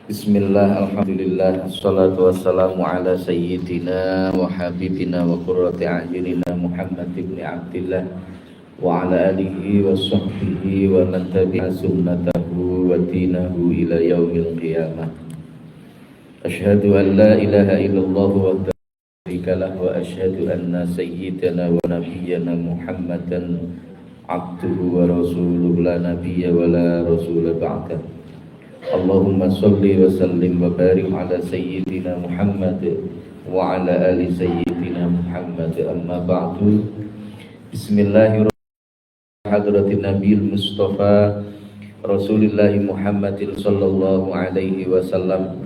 Bismillah, alhamdulillah, assalatu wassalamu ala sayyidina wa habibina wa qurrati a'yunina Muhammad ibn Abdillah wa ala alihi wa sahbihi wa man tabi'a sunnatahu wa dinahu ila yaumil qiyamah. Ashhadu an la ilaha illallah wa syarika lah wa ashhadu anna sayyidana wa nabiyyana Muhammadan abduhu wa rasuluhu la nabiyya wa la rasula ba'dah. Allahumma salli wa sallim wa barik ala sayyidina Muhammad wa ala ali sayyidina Muhammad, amma ba'du. Bismillahirrahmanirrahim. Hadratin Nabil Mustafa Rasulillahi Muhammadin sallallahu alaihi wasallam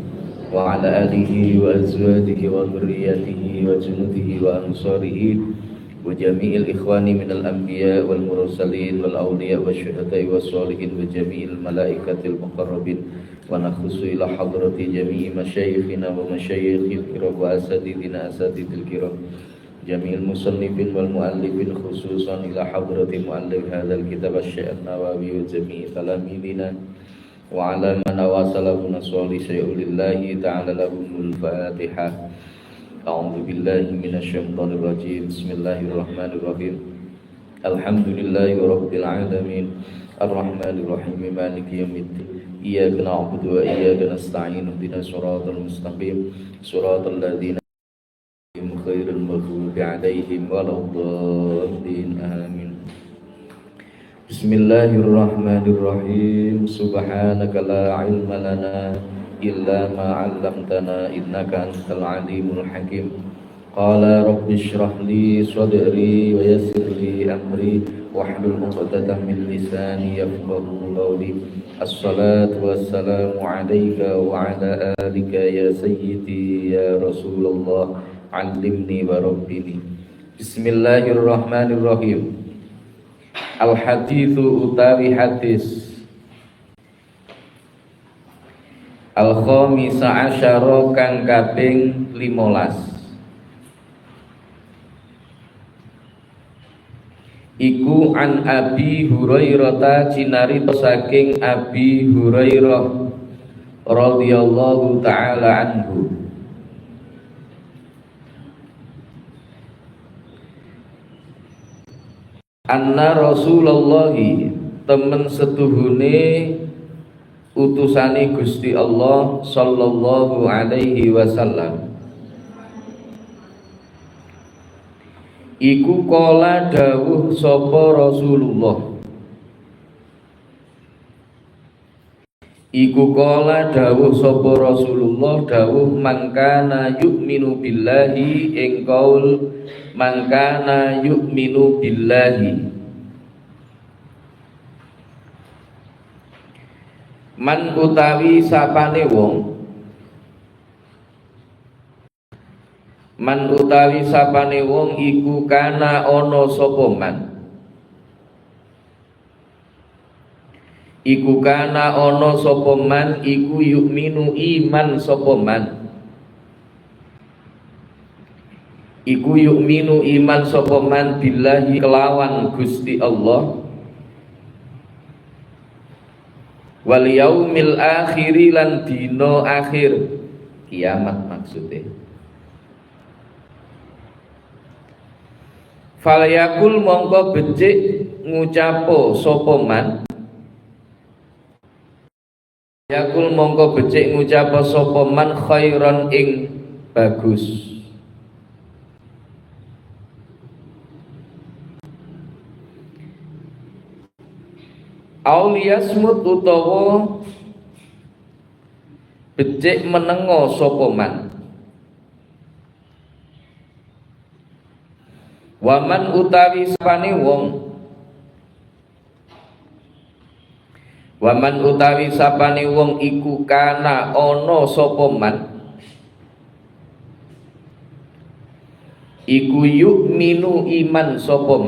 wa ala alihi wa azwajihi wa dhurriyyatihi wa junudihi wa ansarihi wa jami'il ikhwani minal anbiya wal mursalin wal awliya wa syuhada'i wa sholihin wa jami'il malaikatil muqarrabin wa nakhusu ila hadrati jami'i masyayikhina wa masyayikhil kiram wa asadidina asadidil kiram jami'il musannifin wal muallifin khususan ila hadrati muallif hadzal kitab asy-syekh an-Nawawi wa jami'i talamidina wa ala man awasalahuna sholih syai'ulillahi ta'ala lahumul fatihah. A'udzu billahi minasyaitonir rajim. Bismillahirrahmanirrahim. Alhamdulillahi rabbil alamin. Arrahmanir rahim. Maliki yaumiddin. Iyyaka na'budu wa iyyaka nasta'in. Ihdinas siratal mustaqim. Siratal ladzina an'amta 'alaihim ghairil maghdubi 'alaihim waladdallin. Amin. Bismillahirrahmanirrahim. Subhanaka la 'ilma lana illa ma 'allamtana innaka antal alimul hakim. Qala rabbi shrah li sadri wa yassir li amri wahlul 'uqdatam min lisani yafqahu qawli. Assalatu wassalamu 'alaika wa 'ala alika ya sayyidi ya Rasulullah, 'allimni wa rabbini. Bismillahirrahmanirrahim. Al haditsu utawi hadis al-khamisa asyara kang kaping 15 iku an Abi Hurairah cinarita saking Abi Hurairah radhiyallahu taala anhu anna Rasulullah temen setuhune utusane Gusti Allah sallallahu alaihi wasallam iku kala dawuh sapa Rasulullah dawuh mangkana yu'minu billahi ing qaul mangkana yu'minu billahi man utawi sapane wong iku kana ana sapa man iku yu'minu iman sapa man billahi kelawan Gusti Allah wal yaumil akhiri lan dina akhir kiamat maksudnya. Falyakul mongko becik ngucapo sapa man khairan ing bagus. Auliyasmut utawa becik menengo sapa man. Waman utawi sapane wong iku kana ana sapa man iku yu'minu iman sapa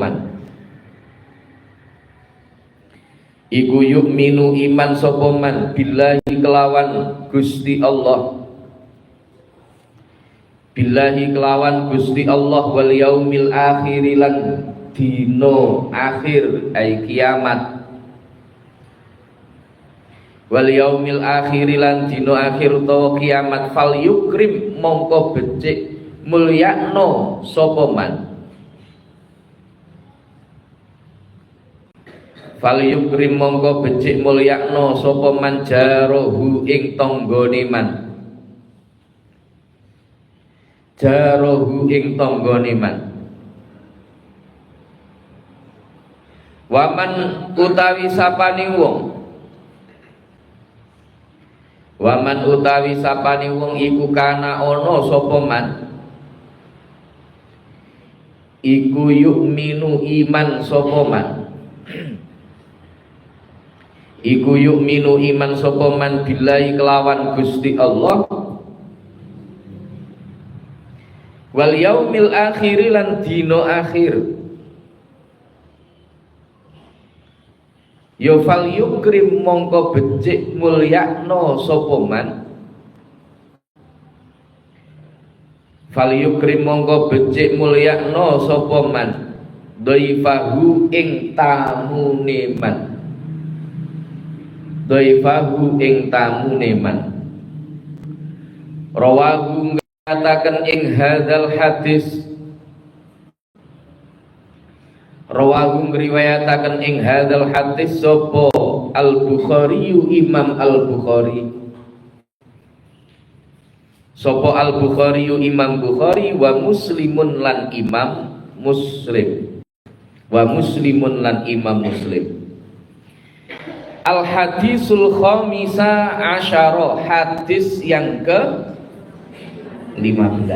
man billahi kelawan Gusti Allah wal yaumil akhir lan dina akhir ai kiamat wal yaumil akhir lan dina akhir utawa kiamat fal yukrim mongko becik mulyakno sapa man fal yukrim mongko becik mulyakno sapa man jarohu ing tanggane man jarohu ing tanggane man waman utawi sapane wong waman utawi sapane wong iku kana ana sapa man iku yu'minu iman sapa man iku yu'minu iman sapa man billahi kelawan Gusti Allah wal yaumil akhir lan dina akhir ya fal yukrim mongko becik mulyakno sapa man fal yukrim mongko becik mulyakno sapa man dhaifahu ing tamune man dhaifahu ing tamune man rawahu ngataken ing hadzal hadis rawahu ngriwayataken ing hadzal hadis sapa Al-Bukhari Imam Al-Bukhari sapa Al-Bukhari Imam Bukhari wa Muslimun lan Imam Muslim wa Muslimun lan Imam Muslim Al-Hadisul Khamisa Asyara hadis yang ke-15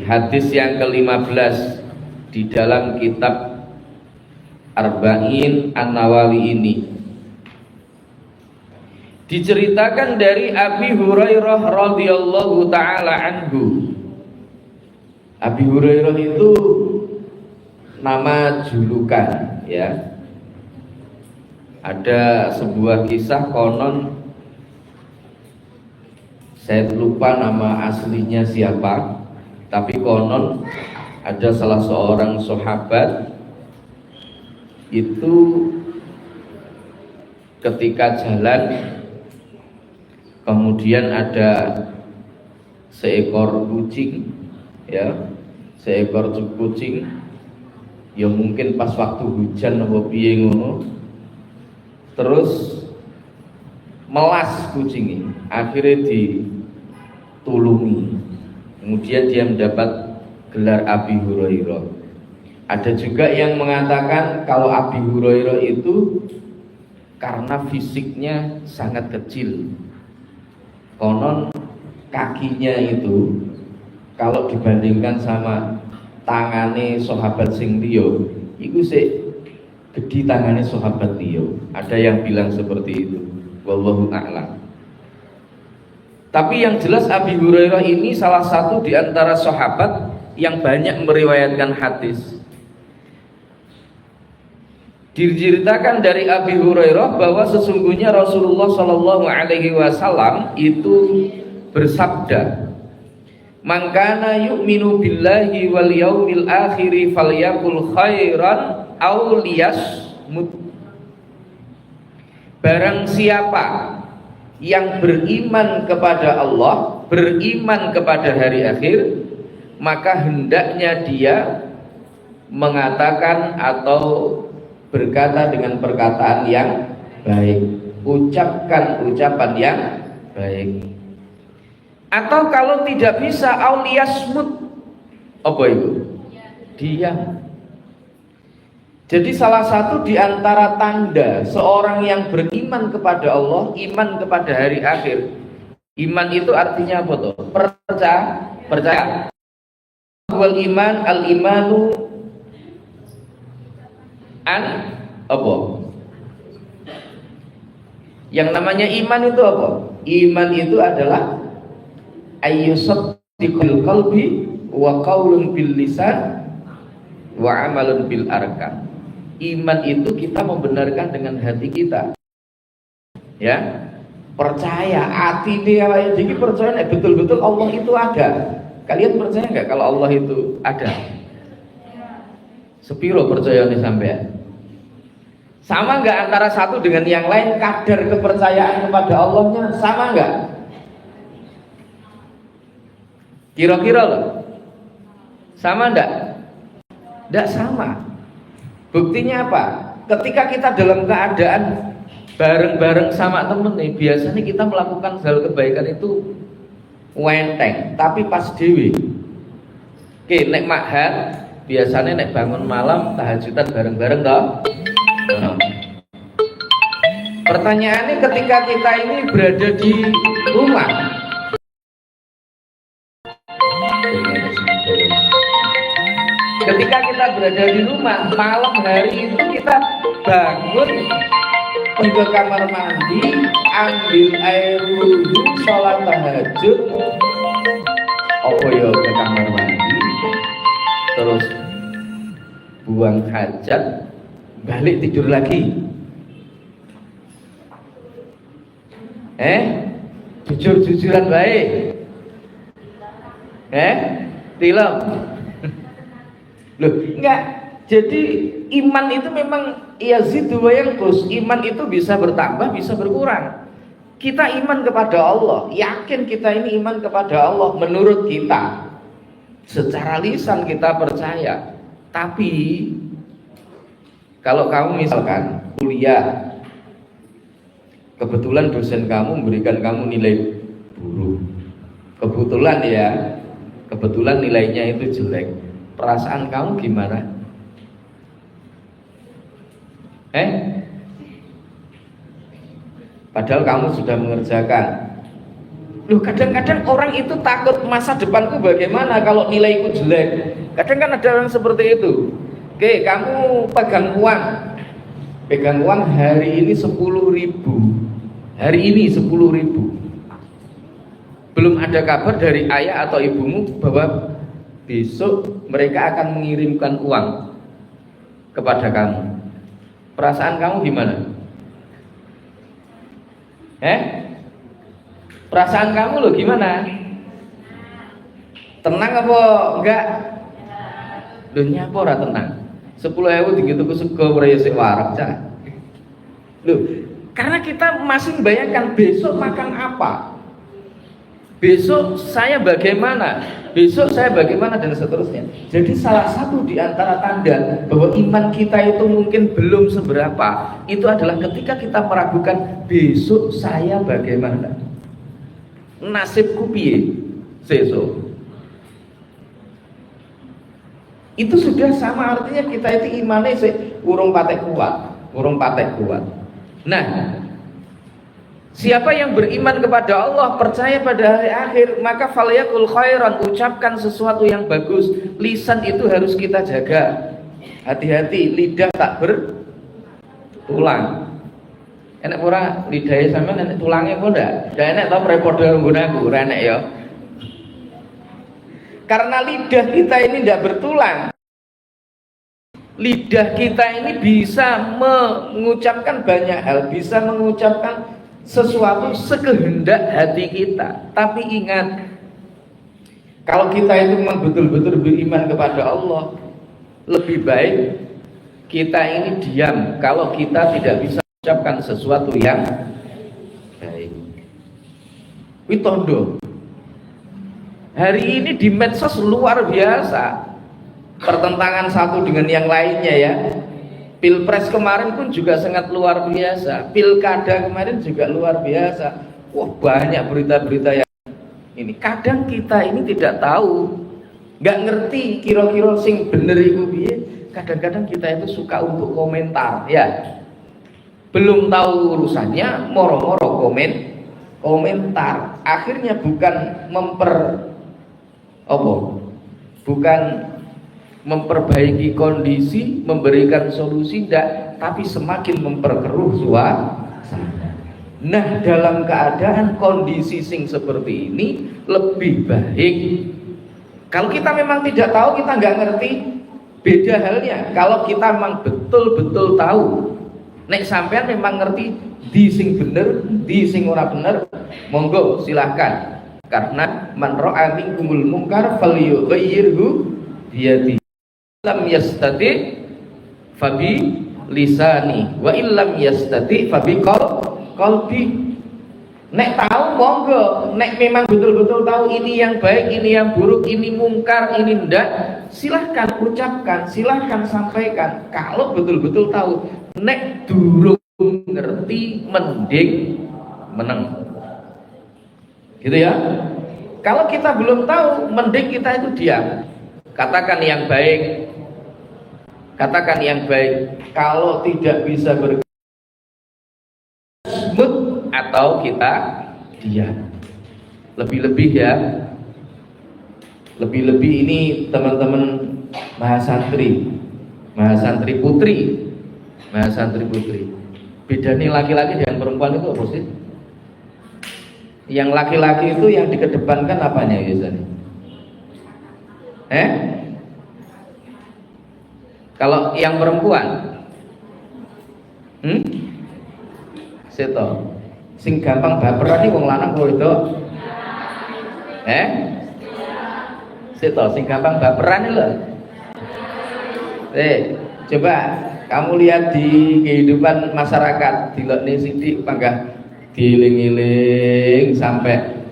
hadis yang ke-15 di dalam kitab Arba'in An-Nawawi ini diceritakan dari Abi Hurairah radhiyallahu taala anhu. Abi Hurairah itu nama julukan ya. Ada sebuah kisah konon saya lupa nama aslinya siapa, tapi konon ada salah seorang sahabat itu ketika jalan kemudian ada seekor kucing ya, seekor kucing yang mungkin pas waktu hujan apa piye ngono terus melas kucing ini, akhirnya ditulungi, kemudian dia mendapat gelar Abi Hurairah. Ada juga yang mengatakan kalau Abi Hurairah itu karena fisiknya sangat kecil, konon kakinya itu kalau dibandingkan sama tangane sahabat sing liya iku sik gede tangane sahabat liya. Ada yang bilang seperti itu, wallahu a'lam. Tapi yang jelas Abi Hurairah ini salah satu di antara sahabat yang banyak meriwayatkan hadis. Diceritakan dari Abi Hurairah bahwa sesungguhnya Rasulullah Shallallahu Alaihi Wasallam itu bersabda, "Man kana yu'minu billahi wal yaumil akhir falyakul khairan aw liyasmut." Barang siapa yang beriman kepada Allah, beriman kepada hari akhir, maka hendaknya dia mengatakan atau berkata dengan perkataan yang baik, ucapkan ucapan yang baik. Atau kalau tidak bisa auliyasmut, apa itu? Diam. Jadi salah satu di antara tanda seorang yang beriman kepada Allah, iman kepada hari akhir. Iman itu artinya apa tuh? Percaya. Wal iman al imanu an apa? Yang namanya iman itu apa? Iman itu adalah ayyusaddiqul qalbi wa qaulun bil lisan wa amalun bil arkan. Iman itu kita membenarkan dengan hati kita. Ya. Percaya hati dia jadi percaya betul-betul Allah itu ada. Kalian percaya nggak kalau Allah itu ada? Sepiro percaya nih sampean? Sama nggak antara satu dengan yang lain? Kadar kepercayaan kepada Allahnya sama nggak? Kira-kira loh, sama nggak? Nggak sama. Buktinya apa? Ketika kita dalam keadaan bareng-bareng sama temen nih, biasanya kita melakukan hal kebaikan itu wenteng, tapi pas dewi. Oke, nek mahat biasanya nek bangun malam tahajudan bareng-bareng toh. Pertanyaannya ketika kita ini berada di rumah, ketika kita berada di rumah malam hari itu kita bangun ke kamar mandi, ambil air wudhu, sholat tahajud, apa ya ke kamar mandi, terus buang hajat, balik tidur lagi. Jujur-jujuran baik. Tilem. Loh, enggak. Jadi iman itu memang yazidu wa yanqus. Iman itu bisa bertambah, bisa berkurang. Kita iman kepada Allah, yakin kita ini iman kepada Allah menurut kita. Secara lisan kita percaya. Tapi kalau kamu misalkan kuliah, kebetulan dosen kamu memberikan kamu nilai buruk. Kebetulan nilainya itu jelek. Perasaan kamu gimana? Padahal kamu sudah mengerjakan. Loh, kadang-kadang orang itu takut masa depanku bagaimana kalau nilaiku jelek. Kadang kan ada orang seperti itu. Oke, kamu pegang uang hari ini 10.000. Hari ini 10.000. Belum ada kabar dari ayah atau ibumu bahwa besok mereka akan mengirimkan uang kepada kamu. Perasaan kamu gimana? Perasaan kamu loh gimana? Tenang apa enggak? Loh nyapa ora tenang? 10.000 digitu ku sego ora ya sik warak cah. Loh, karena kita masih membayangkan besok makan apa? Besok saya bagaimana? Besok saya bagaimana dan seterusnya. Jadi salah satu di antara tanda bahwa iman kita itu mungkin belum seberapa, itu adalah ketika kita meragukan besok saya bagaimana. Nasibku piye sesuk. Itu sudah sama artinya kita itu imannya urung patek kuat. Nah, siapa yang beriman kepada Allah, percaya pada hari akhir, maka falyakul khairan, ucapkan sesuatu yang bagus. Lisan itu harus kita jaga. Hati-hati, lidah tak bertulang. Enak ora lidahe sampean enak tulangnya apa ndak? Ndak enak tau repot nggunaku, ora enak ya. Karena lidah kita ini tidak bertulang. Lidah kita ini bisa mengucapkan banyak hal, bisa mengucapkan sesuatu sekehendak hati kita. Tapi ingat, kalau kita itu memang betul-betul beriman kepada Allah, lebih baik kita ini diam kalau kita tidak bisa mengucapkan sesuatu yang baik. Witondo hari ini di medsos luar biasa, pertentangan satu dengan yang lainnya ya. Pilpres kemarin pun juga sangat luar biasa, pilkada kemarin juga luar biasa. Wah, banyak berita-berita yang ini. Kadang kita ini tidak tahu, nggak ngerti kira-kira sing bener iku piye. Kadang-kadang kita itu suka untuk komentar ya, belum tahu urusannya moro-moro komentar. Akhirnya bukan bukan memperbaiki kondisi, memberikan solusi, tidak, tapi semakin memperkeruh suasana. Nah, dalam keadaan kondisi sing seperti ini lebih baik kalau kita memang tidak tahu, kita nggak ngerti, beda halnya kalau kita memang betul-betul tahu. Nek sampean memang ngerti di sing bener, di sing ora bener, monggo silahkan. Karena man ra'a minkumul munkar falyughayyirhu biyadihi lam yastati fabi lisani wa illam yastati fa bi qalbi. Nek tahu monggo, nek memang betul-betul tahu ini yang baik, ini yang buruk, ini mungkar, ini ndak, silahkan ucapkan, silahkan sampaikan. Kalau betul-betul tahu, nek durung ngerti mending meneng. Gitu ya. Kalau kita belum tahu, mending kita itu diam. Katakan yang baik. Katakan yang baik. Kalau tidak bisa atau kita diam. Lebih-lebih ya, lebih-lebih ini teman-teman mahasantri putri, beda nih laki-laki dan perempuan itu apa sih? Yang laki-laki itu yang dikedepankan apanya biasanya? Kalau yang perempuan seto sing gampang baperan iki wong lanang kok itu seto sing gampang baperan lho. Coba kamu lihat di kehidupan masyarakat, dilokne sithik panggah giling-giling sampai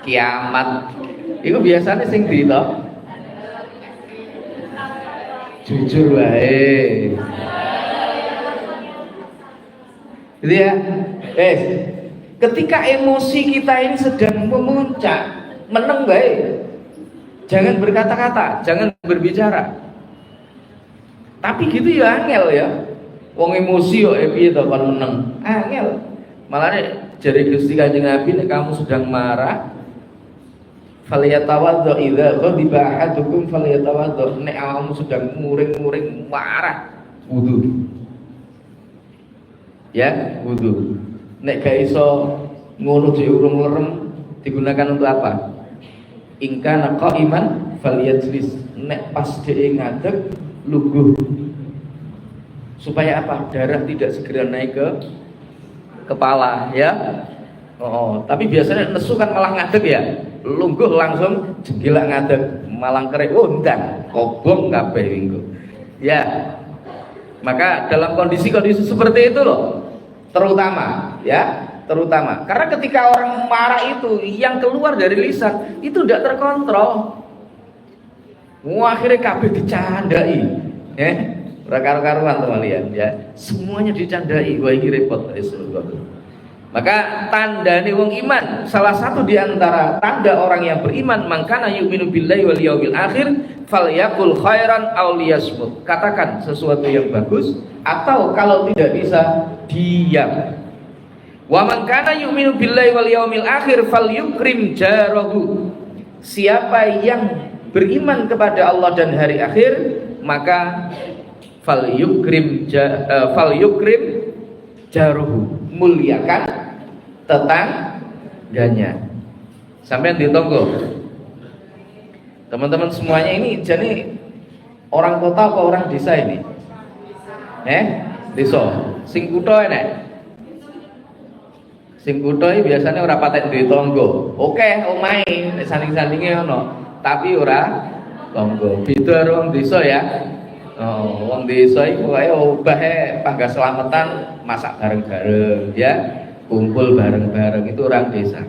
kiamat. Itu biasanya sing ndi to? Jujur wae. Gitu ya. Ketika emosi kita ini sedang memuncak, meneng baik. Jangan berkata-kata, jangan berbicara. Tapi gitu ya angel ya. Wong emosi kok piye to kon meneng. Angel. Malahnya jari Gusti Kanjeng Nabi nek kamu sedang marah, falyatawaddo idza ghadiba ahadukum falyatawaddo. Nek kamu sedang muring-muring marah, wudu. Ya, wudu. Nek gak iso ngono dhewe urung lerem, digunakan untuk apa? Ingkana qaiman falyajlis. Nek pas dhewe ngadeg lungguh. Supaya apa? Darah tidak segera naik ke kepala ya. Tapi biasanya nesu kan malah ngadeg ya. Lungguh langsung jenggelak ngadeg, malang kerek. Ndak, kobong kabeh minggu. Ya. Maka dalam kondisi-kondisi seperti itu loh, terutama karena ketika orang marah itu yang keluar dari lisan itu tidak terkontrol. Akhirnya kabeh dicandai, karuan teman-teman ya. Semuanya dicandai, wah ini repot. Maka tanda nih wong iman, salah satu di antara tanda orang yang beriman, mangkana yu'minu billahi wal yaumil akhir falyakul khairan aw liyasmut. Katakan sesuatu yang bagus, atau kalau tidak bisa diam. Wa man kana yu'minu billahi wal yaumil akhir falyukrim jarahu. Siapa yang beriman kepada Allah dan hari akhir, maka falyukrim jaruhu, muliakan tetangganya. Sampai di tonggo. Teman-teman semuanya ini jadi orang kota apa orang desa ini? Desa. Sing kutha enek. Sing kutha iki biasanya ora patek duwe tonggo. Oke, omahe nek sanding-sandinge ono, tapi ora tonggo. Beda karo wong desa ya. Wong desa iku wae obahe panggah selamatan, masak bareng-bareng ya, kumpul bareng-bareng, itu orang desa.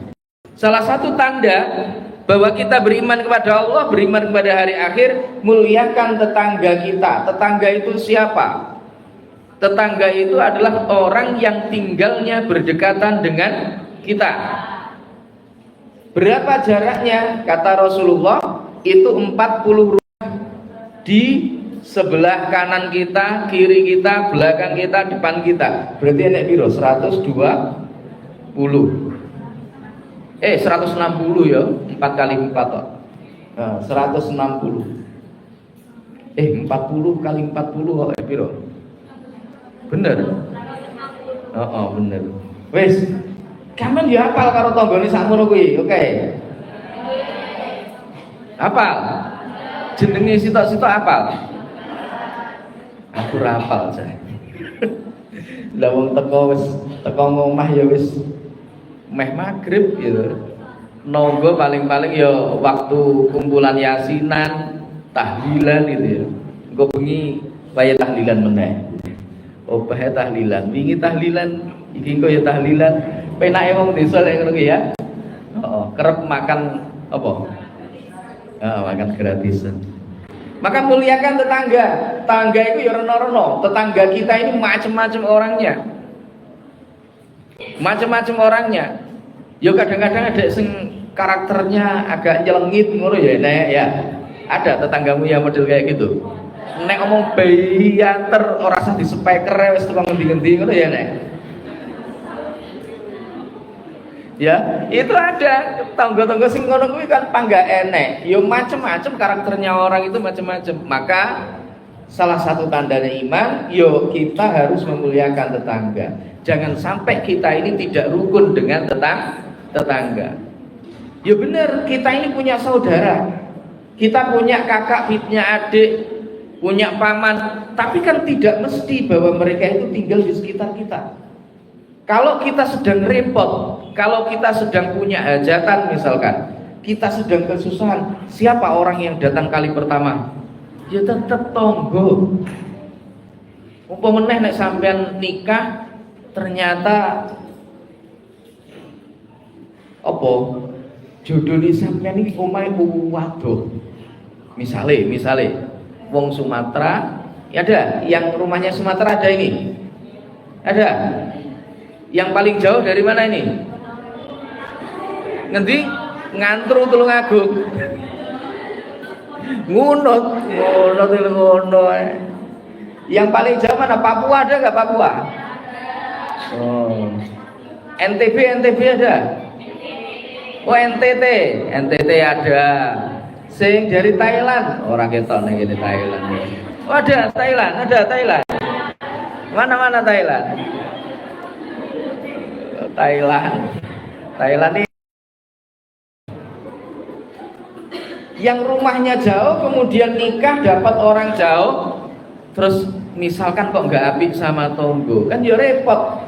Salah satu tanda bahwa kita beriman kepada Allah, beriman kepada hari akhir, muliakan tetangga kita. Tetangga itu siapa? Tetangga itu adalah orang yang tinggalnya berdekatan dengan kita. Berapa jaraknya? Kata Rasulullah, itu 40 rumah di sebelah kanan kita, kiri kita, belakang kita, depan kita. Berarti enek piro? 120. 160 ya, 4 kali 4 toh. 160. 40 kali 40 kok piro? Bener. Bener. Wis, kamen ya hafal karo tanggane sakmono kuwi. Oke. Hafal. Jenenge sitok-sitok hafal. Aku rapal saya. Lah wong teko ngomah ya wis meh magrib gitu. Nonggo paling-paling ya waktu kumpulan yasinan, tahlilan gitu ya. Engko bengi waya tahlilan meneh. Obah tahlilan, wingi tahlilan, iki engko ya tahlilan. Penake wong desa lek ngono ya. Kerep makan apa? Makan gratisan. Maka muliakan tetangga. Tetangga itu ya reno-reno. Tetangga kita ini macam-macam orangnya. Macam-macam orangnya. Ya kadang-kadang ada sing karakternya agak nyelengit ngono ya, Nek ya. Ada tetanggamu yang model kayak gitu. Nek ngomong bianter ora usah disepeker wis tukang ngendi-ngendi ngono ya, Nek. Ya, itu ada tangga-tangga sing ngono kuwi kan pangga enek. Ya macam-macam karakternya orang itu macam-macam. Maka salah satu tandanya iman, yo kita harus memuliakan tetangga. Jangan sampai kita ini tidak rukun dengan tetangga. Ya benar, kita ini punya saudara. Kita punya kakak, punya adik, punya paman, tapi kan tidak mesti bahwa mereka itu tinggal di sekitar kita. Kalau kita sedang repot, kalau kita sedang punya hajatan misalkan, kita sedang kesusahan, siapa orang yang datang kali pertama? Ya tetap tonggo. Umpama meneh nek sampean nikah ternyata apa? Jodone sampean iki omahe waduh. Misale wong Sumatera, ya ada yang rumahnya Sumatera ada ini. Ada. Yang paling jauh dari mana ini? Ngendi? Ngantru Tulungagung. Ngunut Yang paling jauh mana? Papua ada nggak Papua? NTB ada? NTT ada. Sing dari Thailand, orang keton yang di Thailand. Ada Thailand. Mana Thailand? Thailand ini yang rumahnya jauh kemudian nikah dapat orang jauh, terus misalkan kok nggak apik sama tonggo, kan ya repot.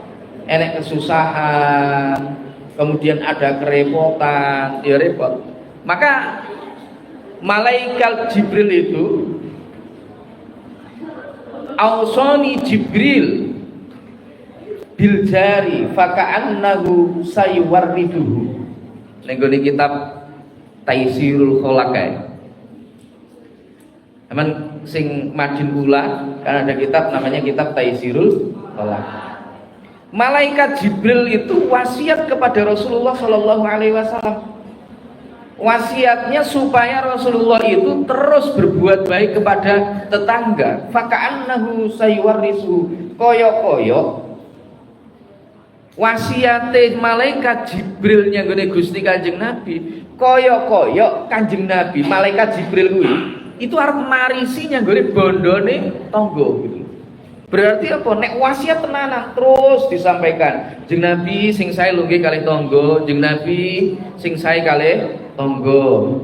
Enek kesusahan, kemudian ada kerepotan, ya repot. Maka malaikat Jibril itu Ausoni Jibril biljari faka'annahu sayuwarriduhu. Nenggone kitab Taisirul Kholaqai. Aman sing majin kula kan ada kitab namanya kitab Taisirul Kholaqai. Malaikat Jibril itu wasiat kepada Rasulullah Shallallahu Alaihi Wasallam. Wasiatnya supaya Rasulullah itu terus berbuat baik kepada tetangga. Faka'annahu sayuwarriduhu. Koyok wasiate malaikat Jibril yang gede Gusti Kanjeng Nabi koyok Kanjeng Nabi malaikat Jibril kuwi itu arep marisi yang gede bondone tonggo gitu. Berarti apa? Nek wasiat tenanan terus disampaikan. Jeng Nabi sing sae lungguh kalih tonggo, jeng Nabi sing sae kalih tonggo.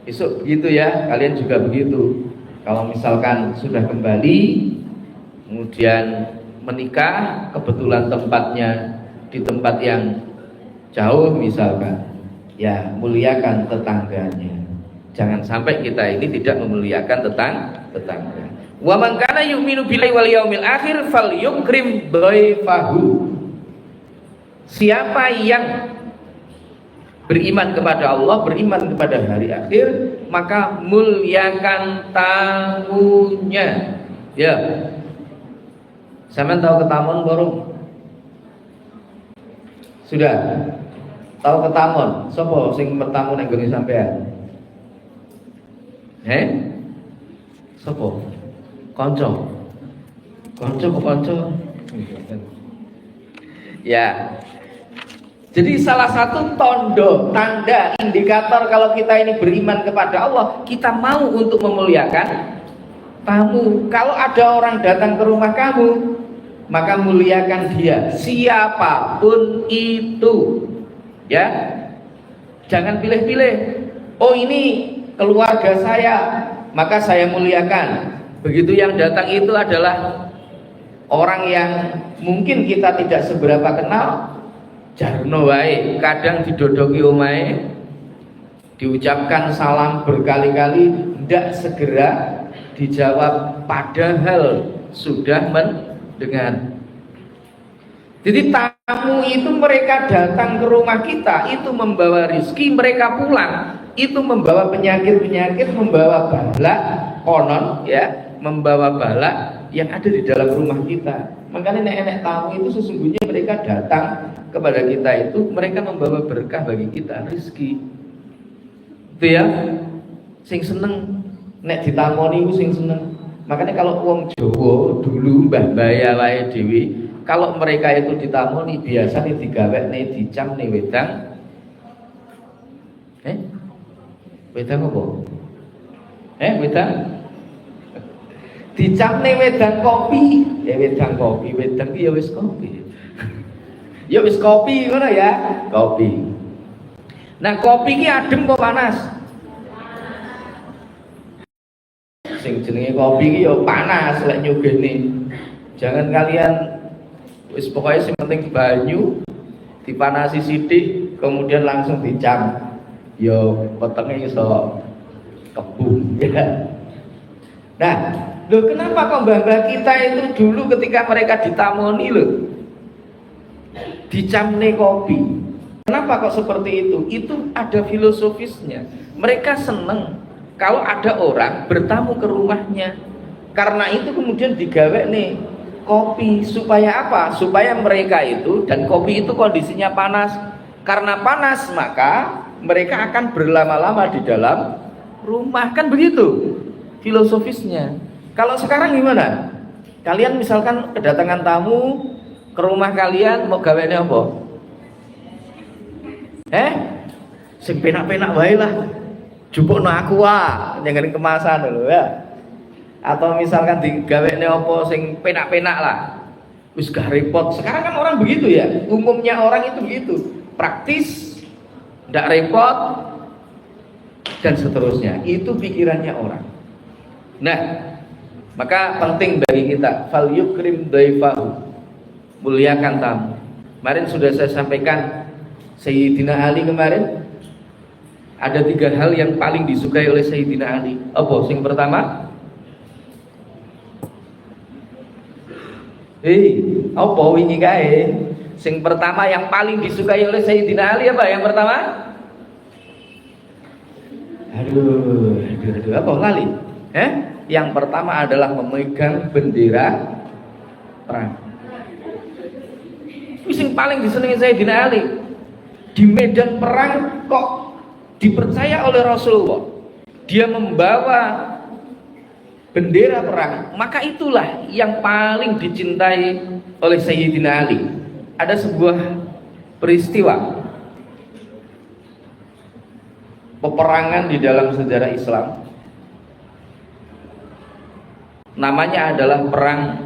Besok begitu ya, kalian juga begitu. Kalau misalkan sudah kembali kemudian menikah, kebetulan tempatnya di tempat yang jauh misalkan, ya muliakan tetangganya. Jangan sampai kita ini tidak memuliakan tetangga. Wa man kana yu'minu billahi wal yaumil akhir falyukrim dhaifahu. Siapa yang beriman kepada Allah, beriman kepada hari akhir, maka muliakan tamunya. Ya. Sampeyan tahu Ketamon borong? Sudah. Tahu Ketamon? Sopo sing bertamu nang gone sampean? Sopo? Konco. Ya. Jadi salah satu tanda, indikator kalau kita ini beriman kepada Allah, kita mau untuk memuliakan tamu. Kalau ada orang datang ke rumah kamu, maka muliakan dia, siapapun itu. Ya, jangan pilih-pilih. Oh ini keluarga saya, maka saya muliakan. Begitu yang datang itu adalah orang yang mungkin kita tidak seberapa kenal. Jarno wae, kadang didodoki omahe, diucapkan salam berkali-kali, tidak segera dijawab, padahal sudah Dengar. Jadi tamu itu mereka datang ke rumah kita itu membawa rizki, mereka pulang itu membawa penyakit-penyakit, membawa bala konon ya, membawa bala yang ada di dalam rumah kita. Makanya nenek tamu itu sesungguhnya mereka datang kepada kita itu mereka membawa berkah bagi kita, rizki. Itu ya, sing seneng nek ditamoni ku sing seneng. Makanya kalau wong Jawa dulu mbah-mbah wae dhewe kalau mereka itu ditamoni biasa nih digawekne dicam nih wedang. Wedang apa? Wedang dicam nih wedang kopi. Wedang kopi, wedang ya wis kopi. Ya wis kopi ngono ya, kopi. Nah, kopi ki adem kok panas? Sing jenenge kopi ki ya panas lek nyugihne. Jangan kalian wis pokoknya sing penting banyu dipanasi sithik kemudian langsung dicam. Ya petenge iso kebun ya. Nah, loh kenapa kok mbah-mbah kita itu dulu ketika mereka ditamoni loh dicamne kopi. Kenapa kok seperti itu? Itu ada filosofisnya. Mereka seneng kalau ada orang bertamu ke rumahnya. Karena itu kemudian digawe nih kopi supaya apa? Supaya mereka itu dan kopi itu kondisinya panas. Karena panas maka mereka akan berlama-lama di dalam rumah, kan begitu filosofisnya. Kalau sekarang gimana? Kalian misalkan kedatangan tamu ke rumah kalian mau gaweane apa? Sing penak-penak wae lah. Jupukno aqua yang kemasan lho ya. Atau misalkan digaweane apa sing penak-penak lah. Wis gak repot. Sekarang kan orang begitu ya. Umumnya orang itu begitu. Praktis, ndak repot dan seterusnya. Itu pikirannya orang. Nah, maka penting bagi kita fal yukrim dhaifahu. Muliakan tamu. Kemarin sudah saya sampaikan Sayyidina Ali kemarin ada 3 hal yang paling disukai oleh Sayyidina Ali. Apa? Yang pertama, apa wingi kae? Sing pertama yang paling disukai oleh Sayyidina Ali apa? Yang pertama? Aduh, apa lali? Yang pertama adalah memegang bendera perang. Itu yang paling disenangi Sayyidina Ali. Di medan perang kok dipercaya oleh Rasulullah. Dia membawa bendera perang, maka itulah yang paling dicintai oleh Sayyidina Ali. Ada sebuah peristiwa peperangan di dalam sejarah Islam. Namanya adalah perang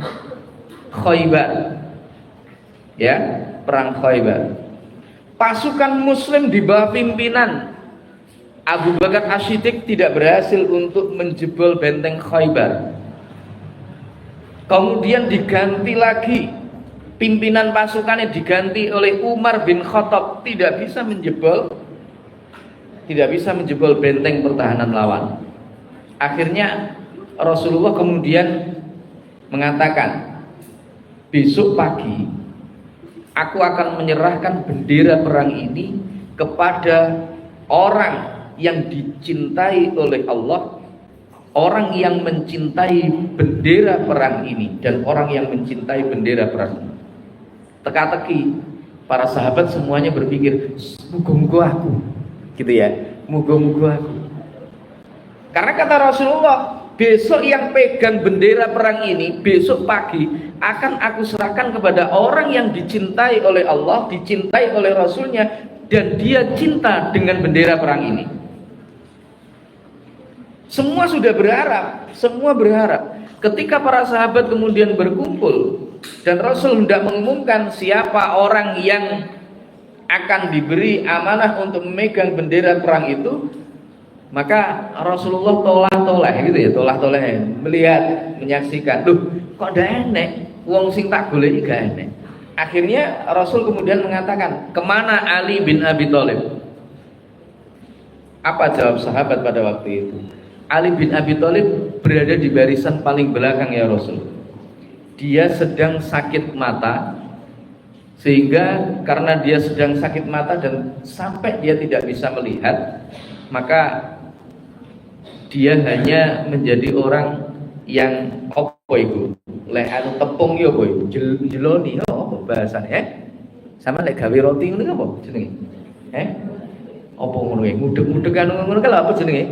Khaybar. Ya, perang Khaybar. Pasukan muslim di bawah pimpinan Abu Bakar As-Siddiq tidak berhasil untuk menjebol benteng Khaybar. Kemudian diganti lagi, pimpinan pasukannya diganti oleh Umar bin Khattab, tidak bisa menjebol benteng pertahanan lawan. Akhirnya Rasulullah kemudian mengatakan, besok pagi aku akan menyerahkan bendera perang ini kepada orang yang dicintai oleh Allah, orang yang mencintai bendera perang ini dan orang yang mencintai bendera perang ini. Teka-teki para sahabat semuanya berpikir, muga-muga aku, gitu ya, muga-muga aku. Karena kata Rasulullah, besok yang pegang bendera perang ini besok pagi akan aku serahkan kepada orang yang dicintai oleh Allah, dicintai oleh Rasulnya, dan dia cinta dengan bendera perang ini. Semua sudah berharap, semua berharap. Ketika para sahabat kemudian berkumpul dan Rasul hendak mengumumkan siapa orang yang akan diberi amanah untuk memegang bendera perang itu, maka Rasulullah tolah-tolah gitu ya, tolah-tolah melihat, menyaksikan, loh kok ndak enek, wong sing tak goleki gak enek. Akhirnya Rasul kemudian mengatakan, kemana Ali bin Abi Thalib? Apa jawab sahabat pada waktu itu? Ali bin Abi Thalib berada di barisan paling belakang ya Rasul. dia sedang sakit mata, sehingga karena dia sedang sakit mata dan sampai dia tidak bisa melihat, maka dia hanya menjadi orang yang apa iku lek anu tepung yo boy jeloni apa bahasane sama lek gawe roti ngono apa jenenge apa ngono e ngudeg-ngudeg anu ngono kala apa jenenge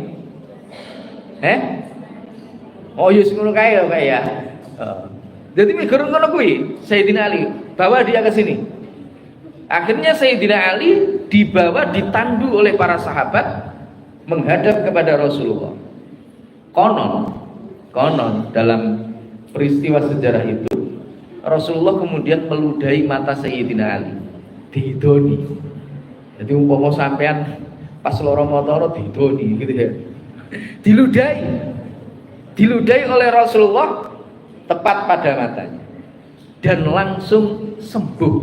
oh yes ngono kae ya jadi mikir ngono kuwi Sayyidina Ali bawa dia ke sini. Akhirnya Sayyidina Ali dibawa ditandu oleh para sahabat menghadap kepada Rasulullah. Konon dalam peristiwa sejarah itu Rasulullah kemudian meludahi mata Sayyidina Ali, didoni. Jadi umpama sampean pas loro motor didoni gitu ya. Diludahi oleh Rasulullah tepat pada matanya dan langsung sembuh.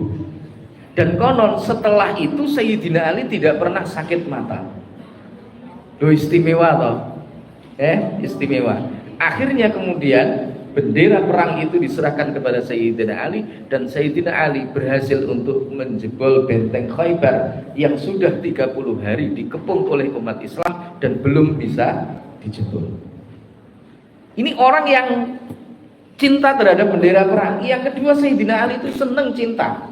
Dan konon setelah itu Sayyidina Ali tidak pernah sakit mata. Loh istimewa toh? Istimewa. Akhirnya kemudian bendera perang itu diserahkan kepada Sayyidina Ali dan Sayyidina Ali berhasil untuk menjebol benteng Khaybar yang sudah 30 hari dikepung oleh umat Islam dan belum bisa dijebol. Ini orang yang cinta terhadap bendera perang. Yang kedua, Sayyidina Ali itu senang cinta,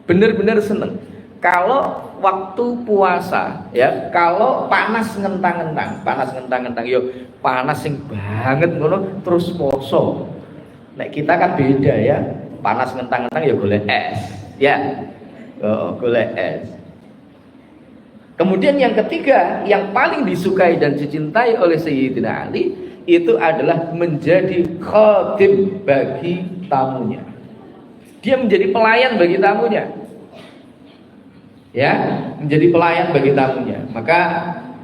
benar-benar senang. Kalau waktu puasa ya, kalau panas ngentang-ngentang, yo panas sing banget ngono terus poso. Nek kita kan beda ya, panas ngentang-ngentang ya golek es, ya, golek es. Kemudian yang ketiga, yang paling disukai dan dicintai oleh Sayyidina Ali itu adalah menjadi khadim bagi tamunya. Dia menjadi pelayan bagi tamunya. Ya, menjadi pelayan bagi tamunya. Maka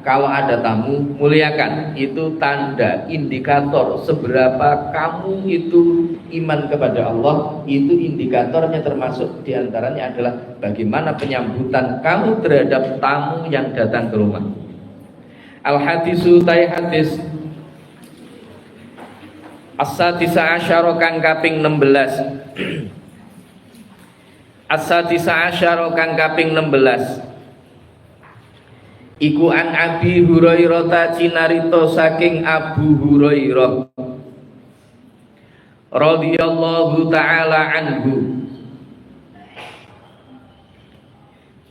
kalau ada tamu, muliakan. Itu tanda indikator seberapa kamu itu iman kepada Allah. Itu indikatornya, termasuk diantaranya adalah bagaimana penyambutan kamu terhadap tamu yang datang ke rumah. Al-hadisu tay hadis As-sadisa asyara kang kaping 16. As-sadisa asyara kang kaping 16. Iku an Abi Hurairah cinarita saking Abu Hurairah radhiyallahu taala anhu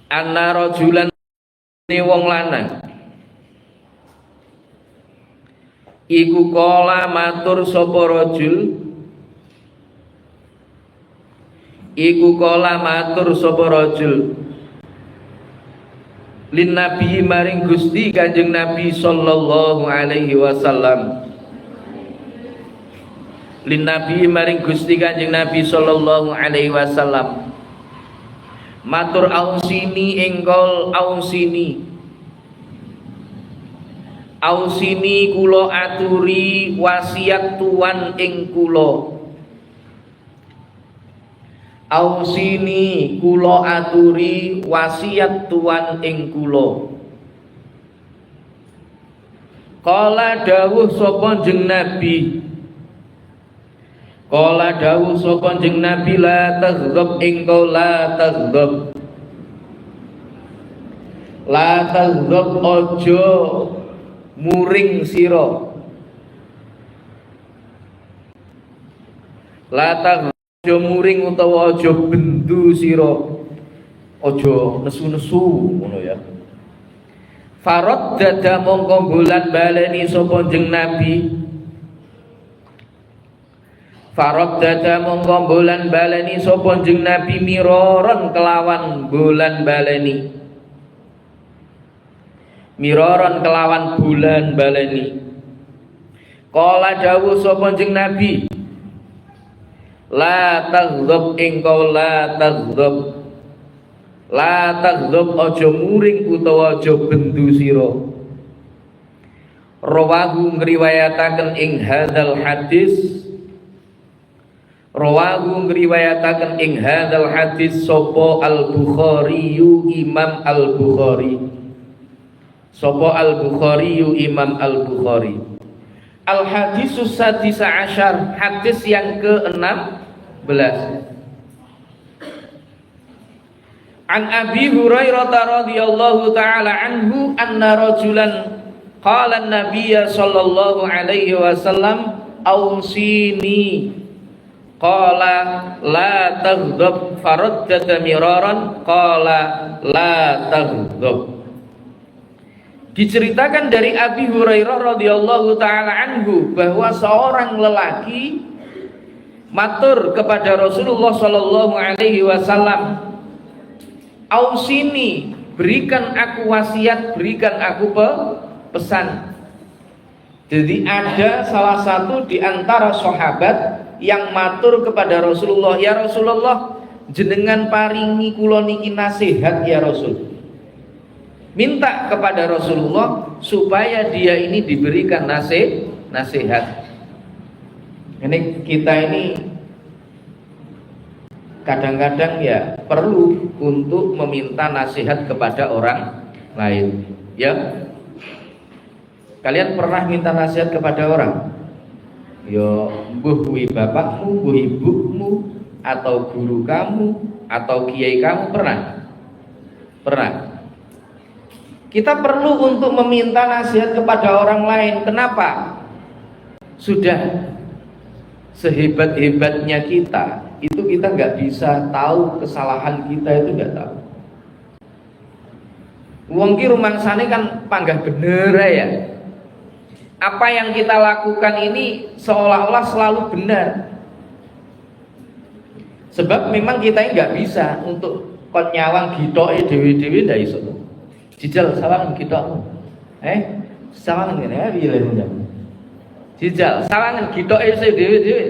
anna rajulan wong lanang iku kala matur sapa rajul lin nabi maring Gusti Kanjeng Nabi sallallahu alaihi wasallam. Lin nabi maring Gusti Kanjeng Nabi sallallahu alaihi wasallam. Matur ausini engkol ausini kula aturi wasiat tuan ing kula. Ausini kula aturi wasiat tuan ing kula. Kala dawuh sapa jeneng Nabi. Kala dawuh sapa jeneng Nabi la taghdab engkau la taghdab. La taghdab ojo muring sira. La taghdab aja muring utawa aja bendu sira, aja nesu-nesu ngono ya. Farad dada mongko bulan baleni sapa jeneng Nabi. Farad dada mongko bulan baleni sapa jeneng Nabi miraron kelawan bulan baleni. Miraron kelawan bulan baleni. Kala dawuh sapa jeneng Nabi, la taghdab engkau la taghdab. La taghdab aja muring utawa aja bendu sira. Rawahu ngriwayataken ing hadzal hadis. Rawahu ngriwayataken ing hadzal hadis sapa Al-Bukhari Imam Al-Bukhari. Sapa Al-Bukhari Imam Al-Bukhari. Al-hadisus sadisa asyar, hadis yang ke-16. An Abi Hurairah radhiyallahu taala anhu anna rajulan qala an-nabiy sallallahu alaihi wasallam awsini qala la taghdab faraddada miraran qala la taghdab. Diceritakan dari Abi Hurairah radhiyallahu taala anhu bahwa seorang lelaki matur kepada Rasulullah sallallahu alaihi wasallam, "Ausini, berikan aku wasiat, berikan aku pesan." Jadi ada salah satu di antara sahabat yang matur kepada Rasulullah, "Ya Rasulullah, jenengan paringi kula niki nasihat ya Rasul." Minta kepada Rasulullah supaya dia ini diberikan nasihat. Ini kita ini kadang-kadang ya perlu untuk meminta nasihat kepada orang lain. Ya, kalian pernah minta nasihat kepada orang? Yo, mbuh kuwi bapakmu, mbuh ibumu, atau guru kamu, atau kiai kamu, pernah? Pernah. Kita perlu untuk meminta nasihat kepada orang lain. Kenapa? Sudah sehebat-hebatnya kita, itu kita nggak bisa tahu kesalahan kita, itu nggak tahu. Wong ki rumangsane kan panggah bener ya. Apa yang kita lakukan ini seolah-olah selalu benar. Sebab memang kita nggak bisa untuk kon nyawang gitoke dewi-dewi ndak iso. Jijal sawangan gitokmu. Sawangan ngene ya piye lho. Jijal sawangan gitoke dewi-dewi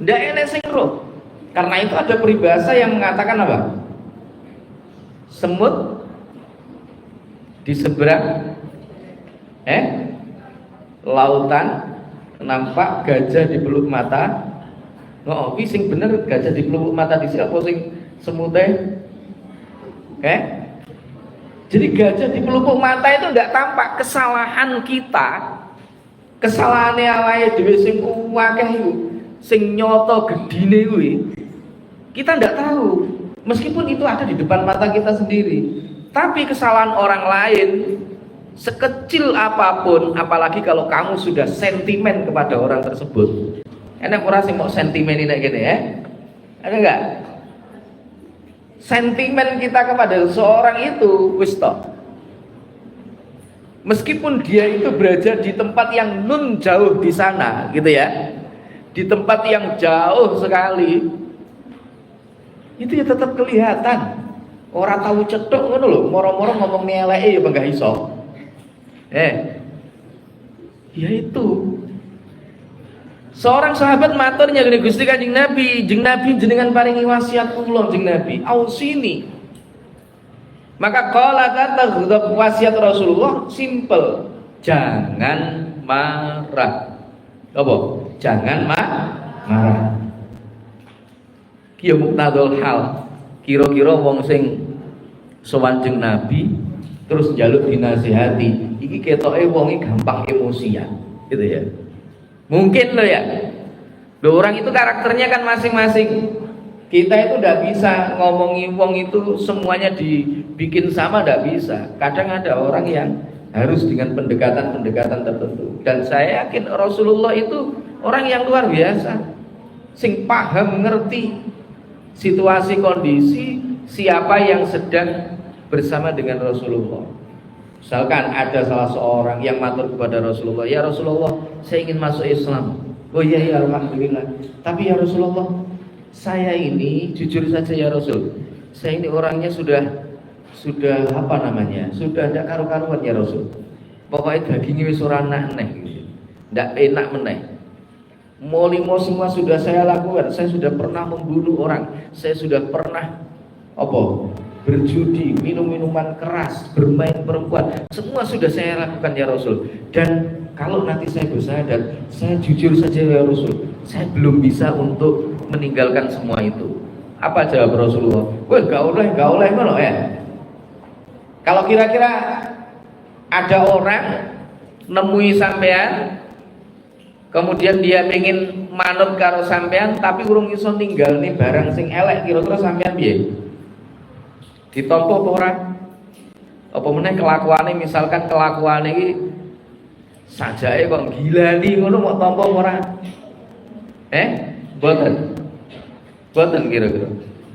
ndak enek sing roh. Karena itu ada peribahasa yang mengatakan apa? Semut di seberang lautan nampak gajah di peluk mata. Oh, iki sing bener gajah di peluk mata di apa sing semute? Jadi gajah di pelupuk mata itu tidak tampak. Kesalahan kita, kesalahannya awake dhewe sing akeh iku, sing nyoto gedine kuwi, kita tidak tahu. Meskipun itu ada di depan mata kita sendiri, tapi kesalahan orang lain sekecil apapun, apalagi kalau kamu sudah sentimen kepada orang tersebut. Enak ora sing mau sentimen ini gini ya? Ada enggak? Sentimen kita kepada seorang itu wis tok. Meskipun dia itu berada di tempat yang nun jauh di sana, gitu ya, di tempat yang jauh sekali, itu ya tetap kelihatan. Orang tahu cetok ngono lho, moro-moro ngomong eleke ya enggak iso. Ya itu. Seorang sahabat maturnya gini, Gusti Kanjeng Nabi, jenengan paringi wasiat kula Kanjeng Nabi, ausini. Maka qala kata wasiat Rasulullah simple, jangan marah. Apa? Jangan marah. Kiyo muktadul hal. Kira-kira wong sing sowan Kanjeng Nabi terus njaluk dinasihati, iki ketoke wonge gampang emosian, gitu ya. Mungkin loh ya. Loh, orang itu karakternya kan masing-masing. Kita itu tidak bisa ngomongi wong itu semuanya dibikin sama, tidak bisa. Kadang ada orang yang harus dengan pendekatan-pendekatan tertentu. Dan saya yakin Rasulullah itu orang yang luar biasa, sing paham, ngerti situasi kondisi siapa yang sedang bersama dengan Rasulullah. Misalkan ada salah seorang yang matur kepada Rasulullah, "Ya Rasulullah, saya ingin masuk Islam." "Oh iya ya, alhamdulillah. Tapi ya Rasulullah, saya ini jujur saja ya Rasul, saya ini orangnya sudah apa namanya? Sudah tidak karu-karuan ya Rasul. Pokoknya dagingnya wis ora aneh gitu. Ndak enak meneh. Molimo semua sudah saya lakukan. Saya sudah pernah membunuh orang. Saya sudah pernah berjudi, minum minuman keras, bermain perempuan, semua sudah saya lakukan ya Rasul. Dan kalau nanti saya bersyahadat, saya jujur saja ya Rasul, saya belum bisa untuk meninggalkan semua itu." Apa jawab Rasulullah? "Wah, gak oleh ngono ya." Kalau kira-kira ada orang nemui sampean, kemudian dia pengen manut karo sampean tapi urung iso ninggalne barang sing elek, kira-kira sampean piye? Ditampa apa ora? Apa meneh kelakuane, misalkan kelakuane iki sajake kok gilani ngono mau tampa apa ora? Boten kira-kira.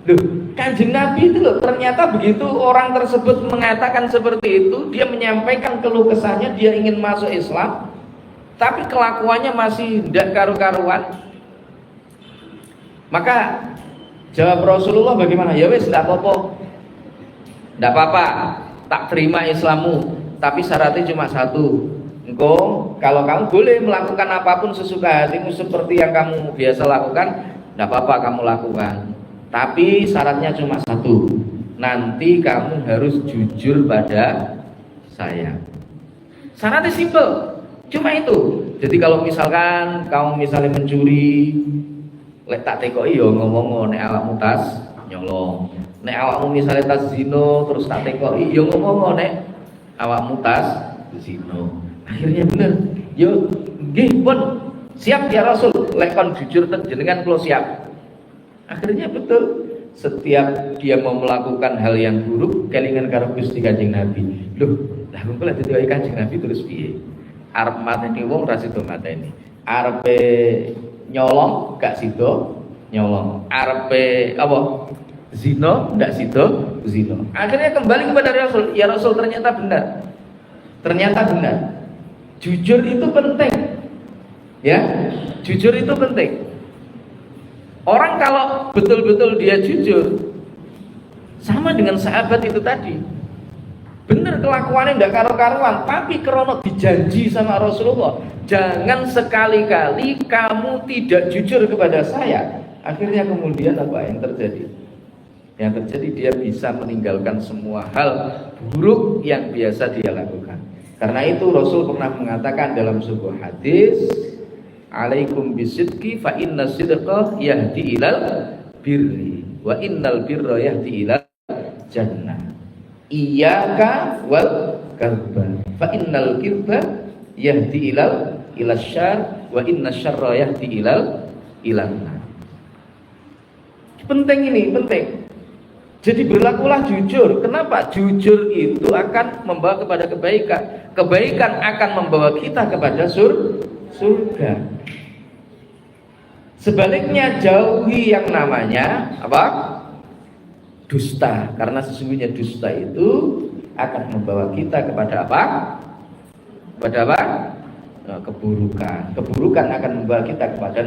Loh, Kanjeng Nabi itu loh, ternyata begitu orang tersebut mengatakan seperti itu, dia menyampaikan keluh kesahnya, dia ingin masuk Islam, tapi kelakuannya masih tidak karu-karuan. Maka jawab Rasulullah bagaimana? Ya wes, tidak apa-apa, tak terima Islammu, tapi syaratnya cuma satu. Engkau, kalau kamu boleh melakukan apapun sesuka hatimu seperti yang kamu biasa lakukan, tidak apa-apa kamu lakukan. Tapi syaratnya cuma satu, nanti kamu harus jujur pada saya. Syaratnya simple, cuma itu. Jadi kalau misalkan kamu misalnya mencuri, lek tak tekoki yo ngomong nek awakmu tas nyolong. Nek awakmu misalnya tas zino terus tak tekoki yo ngomong nek awakmu tas zino. Akhirnya bener. Yo nggih pun siap ya Rasul, lek kon jujur jenengan kula siap. Akhirnya betul, setiap dia mau melakukan hal yang buruk kelingan karo Gusti Kanjeng Nabi. Loh, lah kok lek dadi Kanjeng Nabi terus piye? Arep mateni wong ra sida mateni. Arepe nyolong gak sida nyolong. Arepe apa? Zina ndak sida zina. Akhirnya kembali kepada Rasul. Ya Rasul, ternyata benar. Ternyata benar. Jujur itu penting. Ya, jujur itu penting. Orang kalau betul-betul dia jujur, sama dengan sahabat itu tadi, bener kelakuannya tidak karu-karuan, tapi krono dijanji sama Rasulullah, jangan sekali-kali kamu tidak jujur kepada saya. Akhirnya kemudian apa yang terjadi? Yang terjadi dia bisa meninggalkan semua hal buruk yang biasa dia lakukan. Karena itu Rasul pernah mengatakan dalam sebuah hadis, alaikum bisidqi fa inna sidqa yahdi ilal birri wa innal birra yahdi ilal jannah. Iyyaka wal kadhba fa innal kadhba yahdi ilal syarr wa inna syarra yahdi ilan nar. Penting ini, penting. Jadi berlakulah jujur. Kenapa? Jujur itu akan membawa kepada kebaikan. Kebaikan akan membawa kita kepada surga. Sebaliknya jauhi yang namanya apa? Dusta, karena sesungguhnya dusta itu akan membawa kita kepada apa? Kepada apa? Keburukan. Keburukan akan membawa kita kepada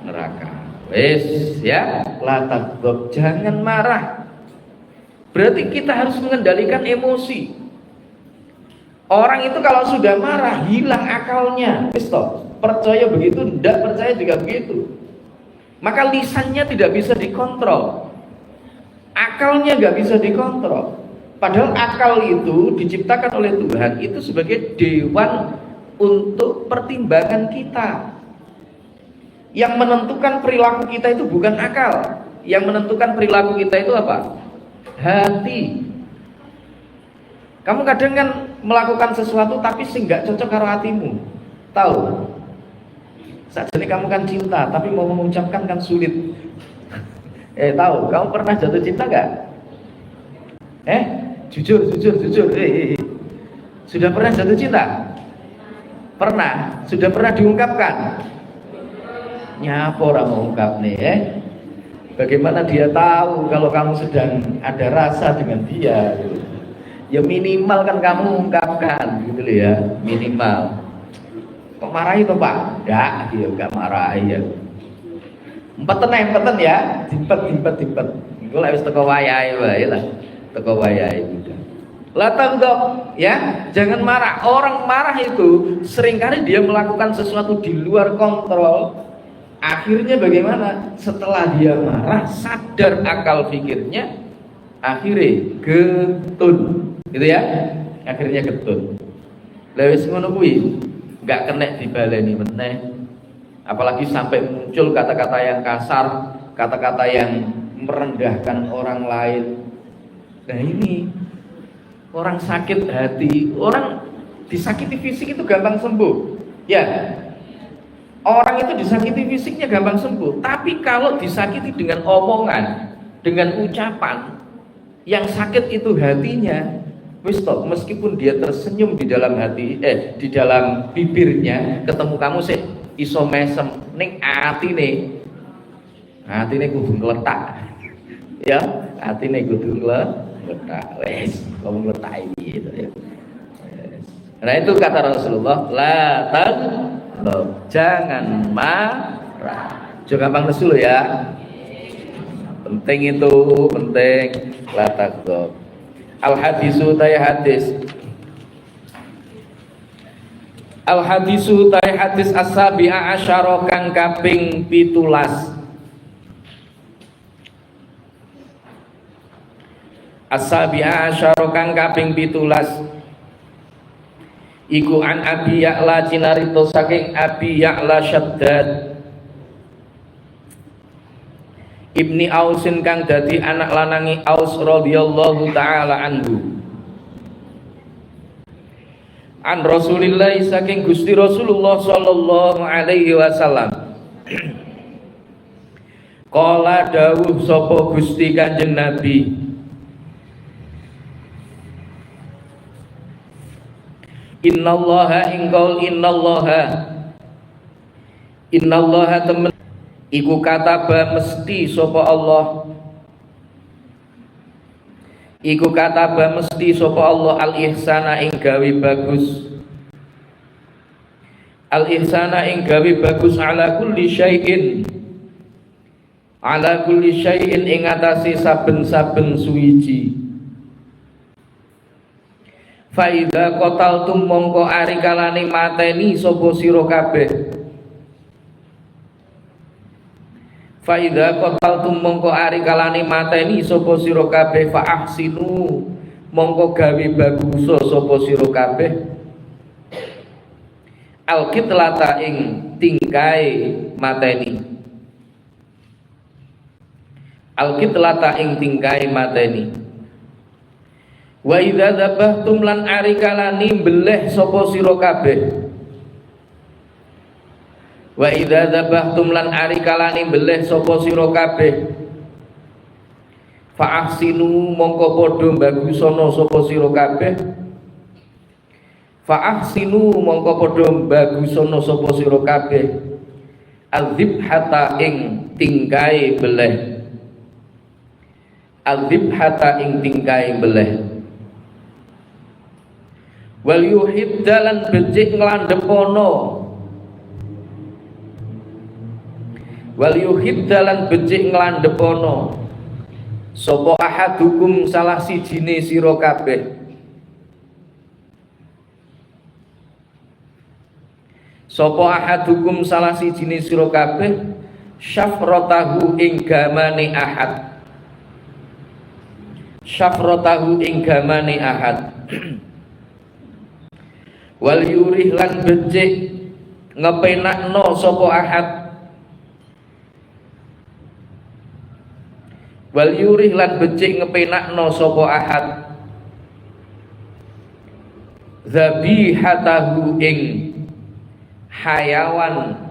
neraka. Wes ya, la taghdab, jangan marah. Berarti kita harus mengendalikan emosi. Orang itu kalau sudah marah hilang akalnya. Stop. Percaya begitu, tidak percaya juga begitu. Maka lisannya tidak bisa dikontrol, akalnya nggak bisa dikontrol. Padahal akal itu diciptakan oleh Tuhan itu sebagai dewan untuk pertimbangan kita. Yang menentukan perilaku kita itu bukan akal. Yang menentukan perilaku kita itu apa? Hati. Kamu kadang kan melakukan sesuatu tapi sih nggak cocok karo hatimu. Tahu? Saat ini kamu kan cinta, tapi mau mengucapkan kan sulit. Tahu? Kamu pernah jatuh cinta nggak? Jujur. Sudah pernah jatuh cinta? Pernah. Sudah pernah diungkapkan? Nyapa orang mengungkap nih, Bagaimana dia tahu kalau kamu sedang ada rasa dengan dia? Gitu. Ya minimal kan kamu ungkapkan, gitu loh ya, minimal. Kok marahi toh Pak? Enggak, dia enggak marahi ya. Empeten ya, dimpet. Iku lek wis teko wayahe wae lah. Teko wayahe udah. Lah tanggung ya, jangan marah. Orang marah itu seringkali dia melakukan sesuatu di luar kontrol. Akhirnya bagaimana? Setelah dia marah, sadar akal pikirnya, akhirnya getun. Gitu ya? Akhirnya getun. Lah wis ngono kuwi. Nggak kena dibaleni meneh, apalagi sampai muncul kata-kata yang kasar, kata-kata yang merendahkan orang lain. Nah ini orang sakit hati, orang disakiti fisik itu gampang sembuh, ya. Orang itu disakiti fisiknya gampang sembuh, tapi kalau disakiti dengan omongan, dengan ucapan, yang sakit itu hatinya, wis toh, meskipun dia tersenyum di dalam hati, di dalam bibirnya, ketemu kamu sih iso mesem, ning atine kudu ngletak, ya, atine kudu ngletak, wes, kamu ngletak gitu ya. Nah itu kata Rasulullah, la taghdab, jangan marah. Jangan gampang nesu lo ya. Penting itu, penting. La taghdab. Al hadisu tay hadis. Al hadisu tay hadis as-sabi'a asyara kang kaping 17. As-sabi'a asyara kang kaping 17. Iku an Abi Ya'la cinarito saking Abi Ya'la Syaddad Ibni Ausin kang dadi anak lanangi Aus radhiyallahu taala anhu. An Rasulillah saking Gusti Rasulullah sallallahu alaihi wasallam. Qala dawuh sapa Gusti Kanjeng Nabi, Innallaha temen iku kataba mesti sapa Allah. Iku kataba mesti sapa Allah al ihsana ing gawe bagus. Al ihsana ing gawe bagus ala kulli syai'in. Ala kulli syai'in ing atase saben-saben suwiji. Faida qataltum mongko ari kalane mateni sapa sira kabeh. Faida qataltum mongko ari kalane mateni sapa sira kabeh fa ahsinu mongko gawe bagus sapa sira kabeh. Alqitlata ing tingkae mateni. Alqitlata ing tingkae mateni. Wa idza dzabhtum lan ari kalani beleh sapa sira kabeh. Wa idza dzabhtum lan ari kalani beleh sapa sira kabeh. Fa ahsinu mongko padha bagusana sapa sira kabeh. Fa ahsinu mongko padha bagusana sapa sira kabeh. Adzibhata ing tingkae beleh. Adzibhata ing tingkae beleh. Wal yuhib dalan becik nglandhepono. Wal yuhib dalan becik nglandhepono sapa ahadukum salah sijine sira kabeh. Sapa ahadukum salah sijine sira kabeh syafratahu ing gamane ahad. Syafratahu ing gamane ahad. Wal yurih lan becik ngepenakno sapa ahad. Wal yurih lan becik ngepenakno sapa ahad. Zabihatahu ing hayawan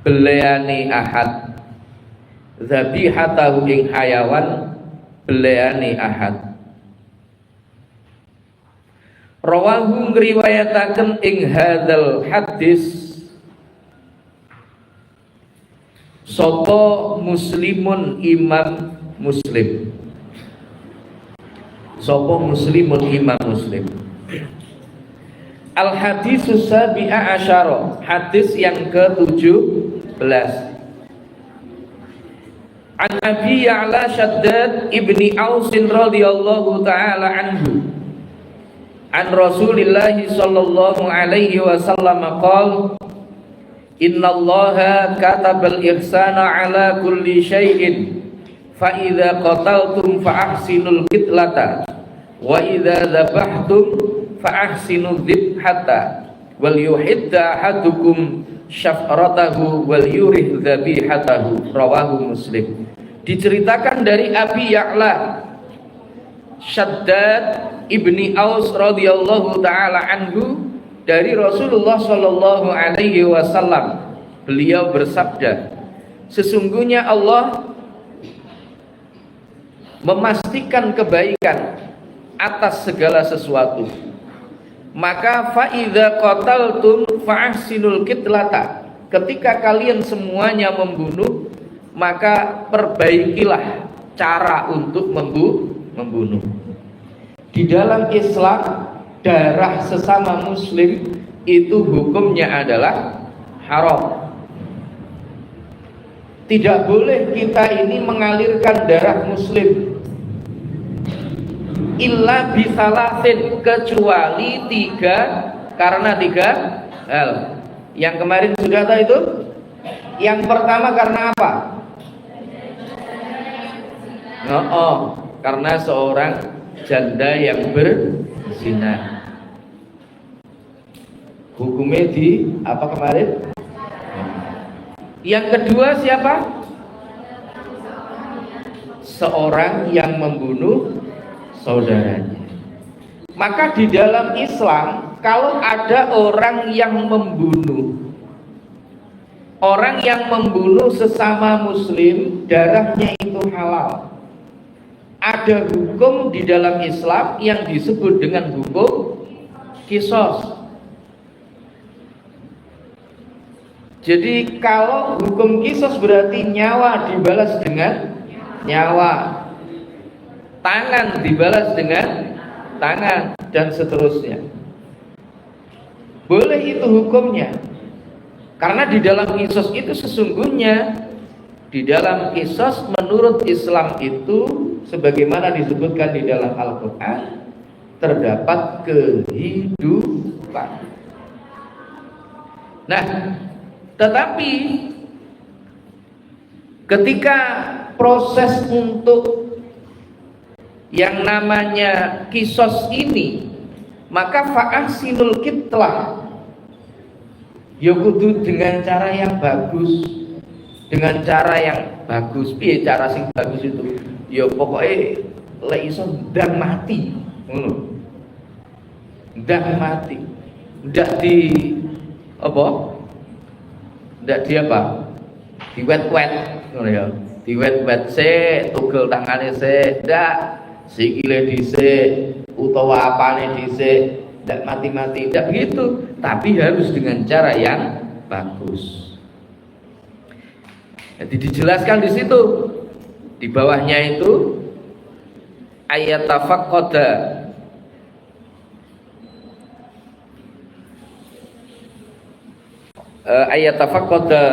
beleane ahad. Zabihatahu ing hayawan beleane ahad. Rawahu ngriwayataken ing hadzal hadis sapa Muslimun Imam Muslim. Sapa Muslimun Imam Muslim. Al hadisus sabi'a asyara, hadis yang ke-17. An Abi Ya'la Syaddad ibni Ausin radhiyallahu taala anhu. An Rasulillah sallallahu alaihi wasallam qala innallaha katabal ihsana ala kulli syai'in fa idza qataltum fa ahsinul qitlata wa idza dzabhtum fa ahsinudz dzibhata wal yuhidda ahadukum syafratahu wal yurih dzabihatahu. Rawahu Muslim. Diceritakan dari Abi Ya'la Syaddad ibni Aus radhiyallahu taala anhu, dari Rasulullah Shallallahu Alaihi Wasallam. Beliau bersabda, sesungguhnya Allah memastikan kebaikan atas segala sesuatu. Maka fa'idza qataltum fa'ahsinul qitlata. Ketika kalian semuanya membunuh, maka perbaikilah cara untuk membunuh. Di dalam Islam, darah sesama muslim itu hukumnya adalah haram. Tidak boleh kita ini mengalirkan darah muslim illa bisalasin, kecuali karena tiga hal. Yang kemarin sudah tahu itu. Yang pertama karena apa? Karena seorang janda yang berzina. Hukumnya di apa kemarin? Yang kedua siapa? Seorang yang membunuh saudaranya. Maka di dalam Islam, kalau ada orang yang membunuh sesama muslim, darahnya itu halal. Ada hukum di dalam Islam yang disebut dengan hukum qisas. Jadi kalau hukum qisas berarti nyawa dibalas dengan nyawa, tangan dibalas dengan tangan, dan seterusnya. Boleh itu hukumnya. Karena di dalam qisas itu sesungguhnya, di dalam qisas menurut Islam itu sebagaimana disebutkan di dalam Al-Quran, terdapat kehidupan. Nah, tetapi ketika proses untuk yang namanya qisas ini, maka fa'ahsinul qitlah, ya kudu dengan cara yang bagus. Dengan cara yang bagus. Piye cara sing bagus itu? Ya pokoknya lek iso ndang mati, ngono. Ndang mati. Ndak di apa? Ndak di apa? Diwet-wet ngono ya. Diwet-wet sik, tugel tangane sik, ndak sikile dhisik utawa apane dhisik, ndak mati-mati, ndak begitu, tapi harus dengan cara yang bagus. Jadi dijelaskan di situ, di bawahnya itu ayat tafaqqada, ayat tafaqqada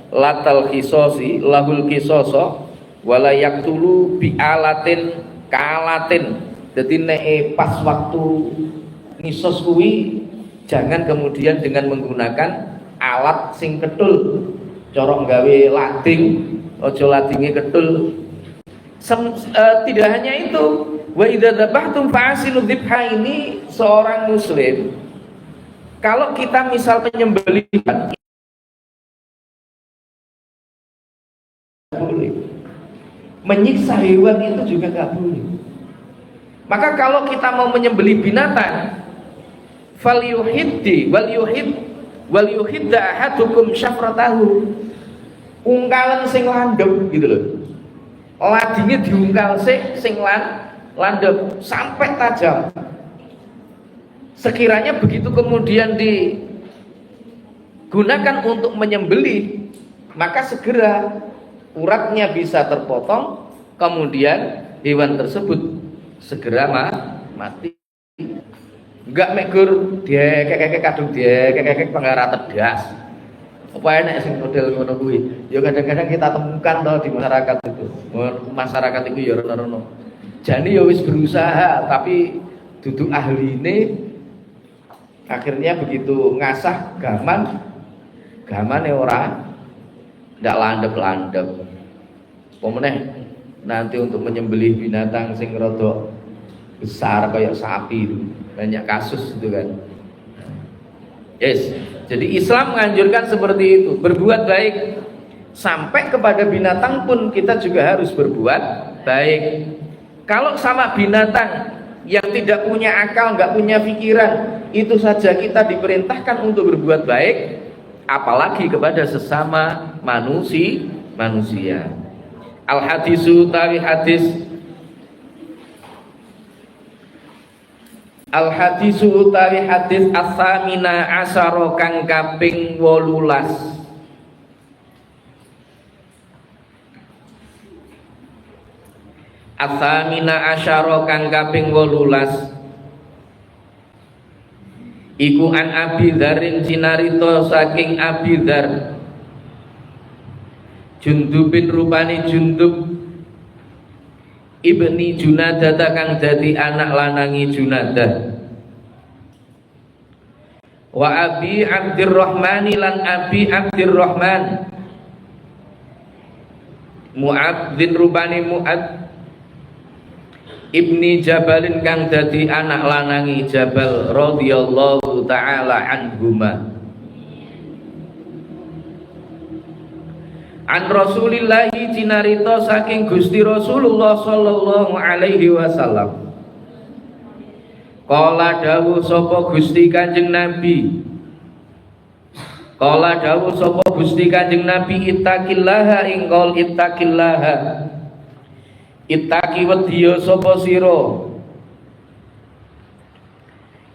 latal qisasi lahul qisaso wala yaqtulu bi alatin kalatin. Jadi nek pas waktu ngisos kuwi jangan kemudian dengan menggunakan alat sing ketul. Corok gawe lading, ojo ladinge ketul. Tidak hanya itu, wa idza dzabhtum fa'asinu dzibha, ini seorang muslim kalau kita misal penyembelihan boleh, menyiksa hewan itu juga nggak boleh. Maka kalau kita mau menyembelih binatang, falyuhiddi wal yuhidda ahadukum syafratahu, ungkalan sing landhep gitu loh. Ladine diungkal sing landhep sampai tajam. Sekiranya begitu kemudian digunakan untuk menyembelih, maka segera uratnya bisa terpotong, kemudian hewan tersebut segera mati. Enggak megur dia kekek kadung dia kekek penggara tegas. Apa enak sing model ngono kuwi? Ya kadang-kadang kita temukan toh di masyarakat itu. Masyarakat itu ya rono-rono. Jane ya wis berusaha tapi duduk ahline, akhirnya begitu ngasah gamane ora ndak landep-landep. Pemeneh nanti untuk menyembelih binatang sing rada besar kayak sapi itu banyak kasus itu kan. Yes, jadi Islam menganjurkan seperti itu, berbuat baik. Sampai kepada binatang pun kita juga harus berbuat baik. Kalau sama binatang yang tidak punya akal, nggak punya pikiran, itu saja kita diperintahkan untuk berbuat baik, apalagi kepada sesama manusia. Al hadisu tawi hadis, al hadisu tawi hadis as-samina asyara kang kaping 18. As-samina asyara kang kaping 18 iku an Abi Dzarin cinarita saking Abi Dzar Jundubin rupane Jundub ibni Junadah kang dadi anak lanangi Junadah wa Abi Abdurrahman lan Abi Abdurrahman Mu'adzin rupane Mu'adz ibni Jabalin kang dadi anak lanangi Jabal radhiyallahu taala anhuma an Rasulillahi cinarita saking Gusti Rasulullah sallallahu alaihi wasallam qala dawuh sapa Gusti Kanjeng Nabi qala dawuh sapa Gusti Kanjeng Nabi ittaqillaha ingkol ittaqillaha Ittaqi wedya sapa sira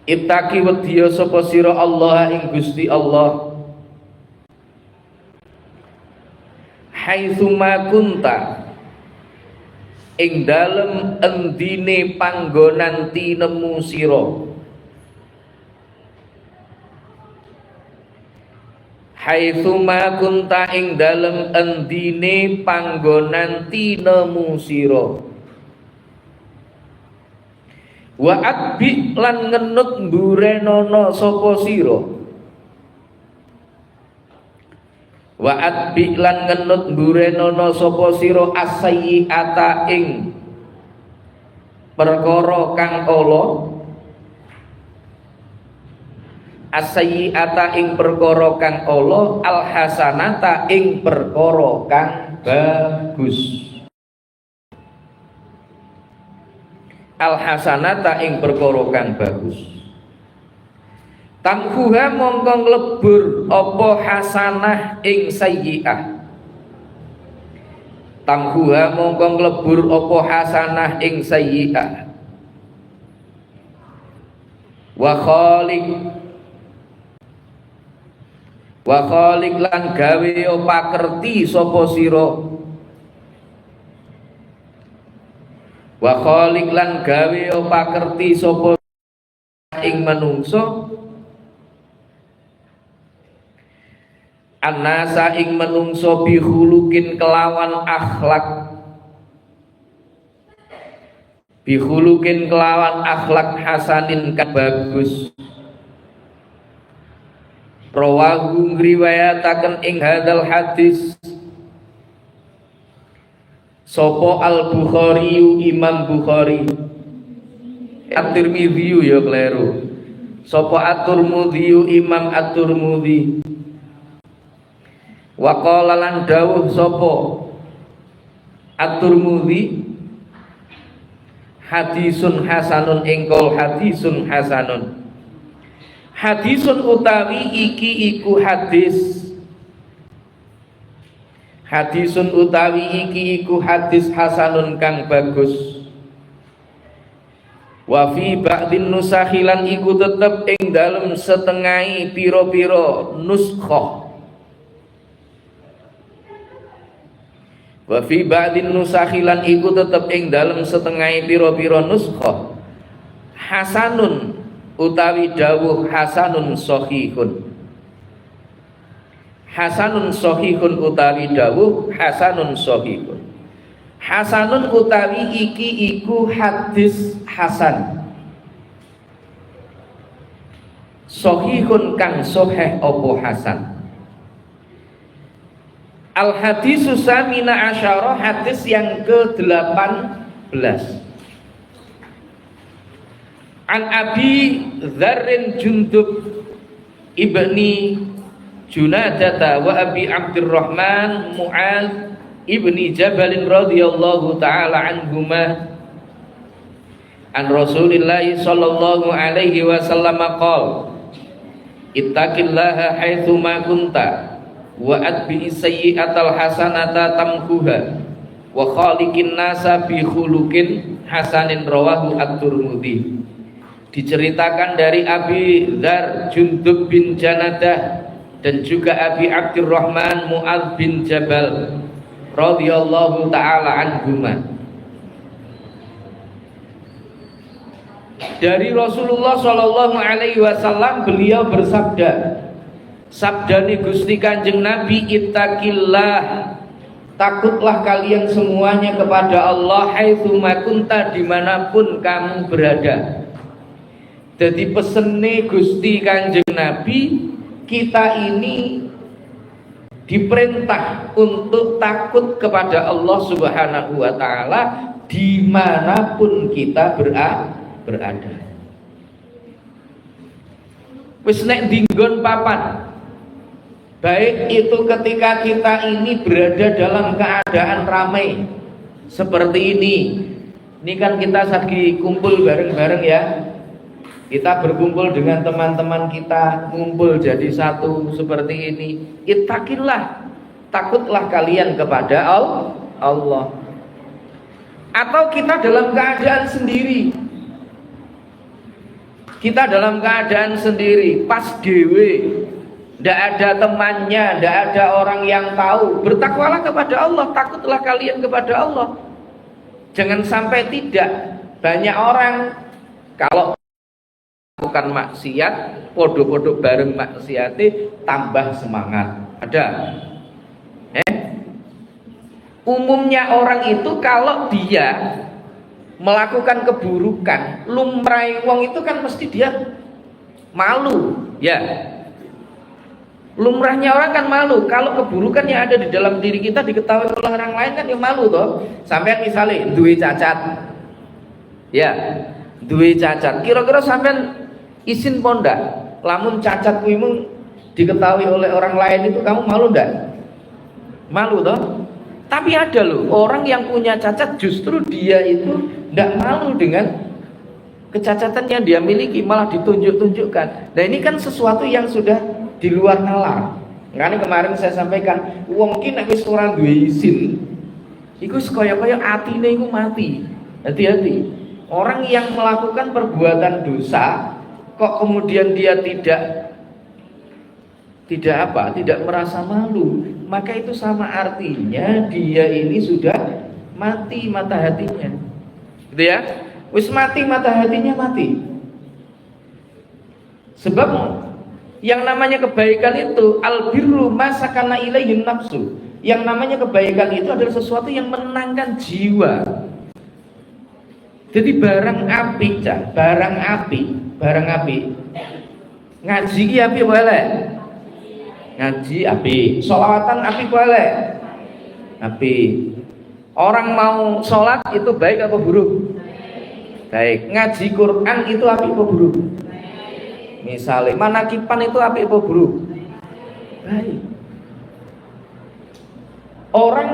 Ittaqi wedya sapa sira Allah ing Gusti Allah haitsuma kunta ing dalem endine panggonan tinemu sira haitsuma kunta ing dalem endine panggonan tinemu sira wa atbi lan ngenut mburenana sapa sira wa atbi lan ngenut mburenana sapa sira as-sayyi'ata ing perkara kang ala as-sayyi'ata ing perkara kang ala al-hasanata ing perkara kang bagus al-hasanata ing perkara kang bagus tamhuha mongko nglebur apa hasanah ing sayyi'ah tamhuha mongko nglebur apa hasanah ing sayyi'ah wa khaliq lan gawe pakerti sapa sira wa khaliq lan gawe pakerti sapa ing manungsa annasa ing manungsa bihulukin kelawan akhlak bihulukin kelawan akhlak hasanin kang bagus rawahu ngriwayataken ing hadal hadis sapa Al-Bukhari Imam Bukhari At-Tirmidzi ya kleru sapa At-Tirmidzi Imam At-Tirmidzi wa qala lan dawuh sapa At-Tirmidzi hadisun hasanun engkol hadisun hasanun hadisun utawi iki iku hadis hadisun utawi iki iku hadis hasanun kang bagus wa fi ba'din nusakhilan iku tetep ing dalem setengahi pira-pira nuskhah wa fi ba'din nusakhilan iku tetep ing dalem setengahi pira-pira nuskhah hasanun utawi dawuh hasanun sahihun hasanun sahihun utawi dawuh hasanun sahihun hasanun utawi iki iku hadis hasan sahihun kang sahih apa hasan al hadisu samina asyara hadis yang ke-18 an Abi Dzarrin Jundub ibni Junadata wa Abi Abdurrahman Mu'adz ibni Jabalin radhiyallahu taala anhuma An Rasulillah sallallahu alaihi wasallam qol ittaqillaha haitsu ma kunta wa atbi sayyi'atal hasanata tamkuha wa khaliqin nasa bi khuluqin hasanin rawahu at-Tirmidzi. Diceritakan dari Abi Dzar Jundub bin Janadah dan juga Abi Abdurrahman Mu'adz bin Jabal radhiyallahu taala anhuma. Dari Rasulullah Shallallahu Alaihi Wasallam, beliau bersabda, sabdane Gusti Kanjeng Nabi, ittaqillah, takutlah kalian semuanya kepada Allah, haitsu ma kunta, dimanapun kamu berada. Jadi pesene Gusti Kanjeng Nabi, kita ini diperintah untuk takut kepada Allah Subhanahu wa taala dimanapun kita berada. Wis nek dinggon papan, baik itu ketika kita ini berada dalam keadaan ramai seperti ini. Ini kan kita lagi kumpul bareng-bareng ya. Kita berkumpul dengan teman-teman kita, ngumpul jadi satu seperti ini. Ittaqillah, takutlah kalian kepada Allah. Atau kita dalam keadaan sendiri. Kita dalam keadaan sendiri, pas dewe, tidak ada temannya, tidak ada orang yang tahu. Bertakwalah kepada Allah, takutlah kalian kepada Allah. Jangan sampai tidak. Banyak orang kalau melakukan maksiat, podo-podo bareng maksiatnya, tambah semangat. Ada? Umumnya orang itu kalau dia melakukan keburukan, lumrah wong itu kan mesti dia malu, ya. Lumrahnya orang kan malu. Kalau keburukan yang ada di dalam diri kita diketahui oleh orang lain kan ya malu toh. Sampai misalnya duwe cacat, ya, duwe cacat. Kira-kira sampai izin pondak, lamun cacat kuimu diketahui oleh orang lain itu kamu malu ndak? Malu toh. Tapi ada loh orang yang punya cacat, justru dia itu tidak malu dengan kecacatan yang dia miliki, malah ditunjuk-tunjukkan. Nah ini kan sesuatu yang sudah di luar nalar. Makanya kemarin saya sampaikan, wong ki nek wis ora duwe izin, iku kaya-kaya atine iku mati. Hati-hati. Orang yang melakukan perbuatan dosa kok kemudian dia tidak merasa malu, maka itu sama artinya dia ini sudah mati mata hatinya, gitu ya. Wis mati mata hatinya mati. Sebab yang namanya kebaikan itu albirru masakana ilaihin nafsu. Yang namanya kebaikan itu adalah sesuatu yang menenangkan jiwa. Jadi barang api ngaji ki api boleh. Ngaji api, sholawatan api boleh, api. Orang mau sholat itu baik apa buruk? Baik. Ngaji Quran itu api apa buruk? Misalnya manakipan itu api apa buruk? Baik. Orang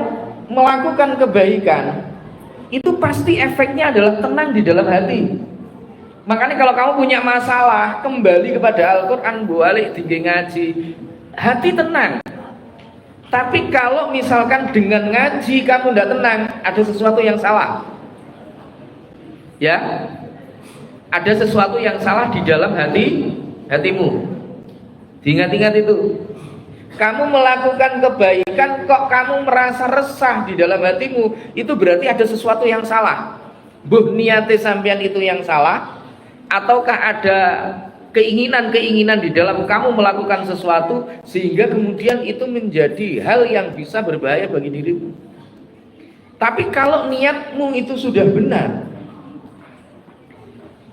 melakukan kebaikan itu pasti efeknya adalah tenang di dalam hati. Makanya kalau kamu punya masalah, kembali kepada Al-Quran, balik tinggi ngaji, hati tenang. Tapi kalau misalkan dengan ngaji kamu tidak tenang, ada sesuatu yang salah. Ya, ada sesuatu yang salah di dalam hatimu. Ingat-ingat itu. Kamu melakukan kebaikan kok kamu merasa resah di dalam hatimu, itu berarti ada sesuatu yang salah. Buh niate sampean itu yang salah, ataukah ada keinginan-keinginan di dalam kamu melakukan sesuatu sehingga kemudian itu menjadi hal yang bisa berbahaya bagi dirimu. Tapi kalau niatmu itu sudah benar,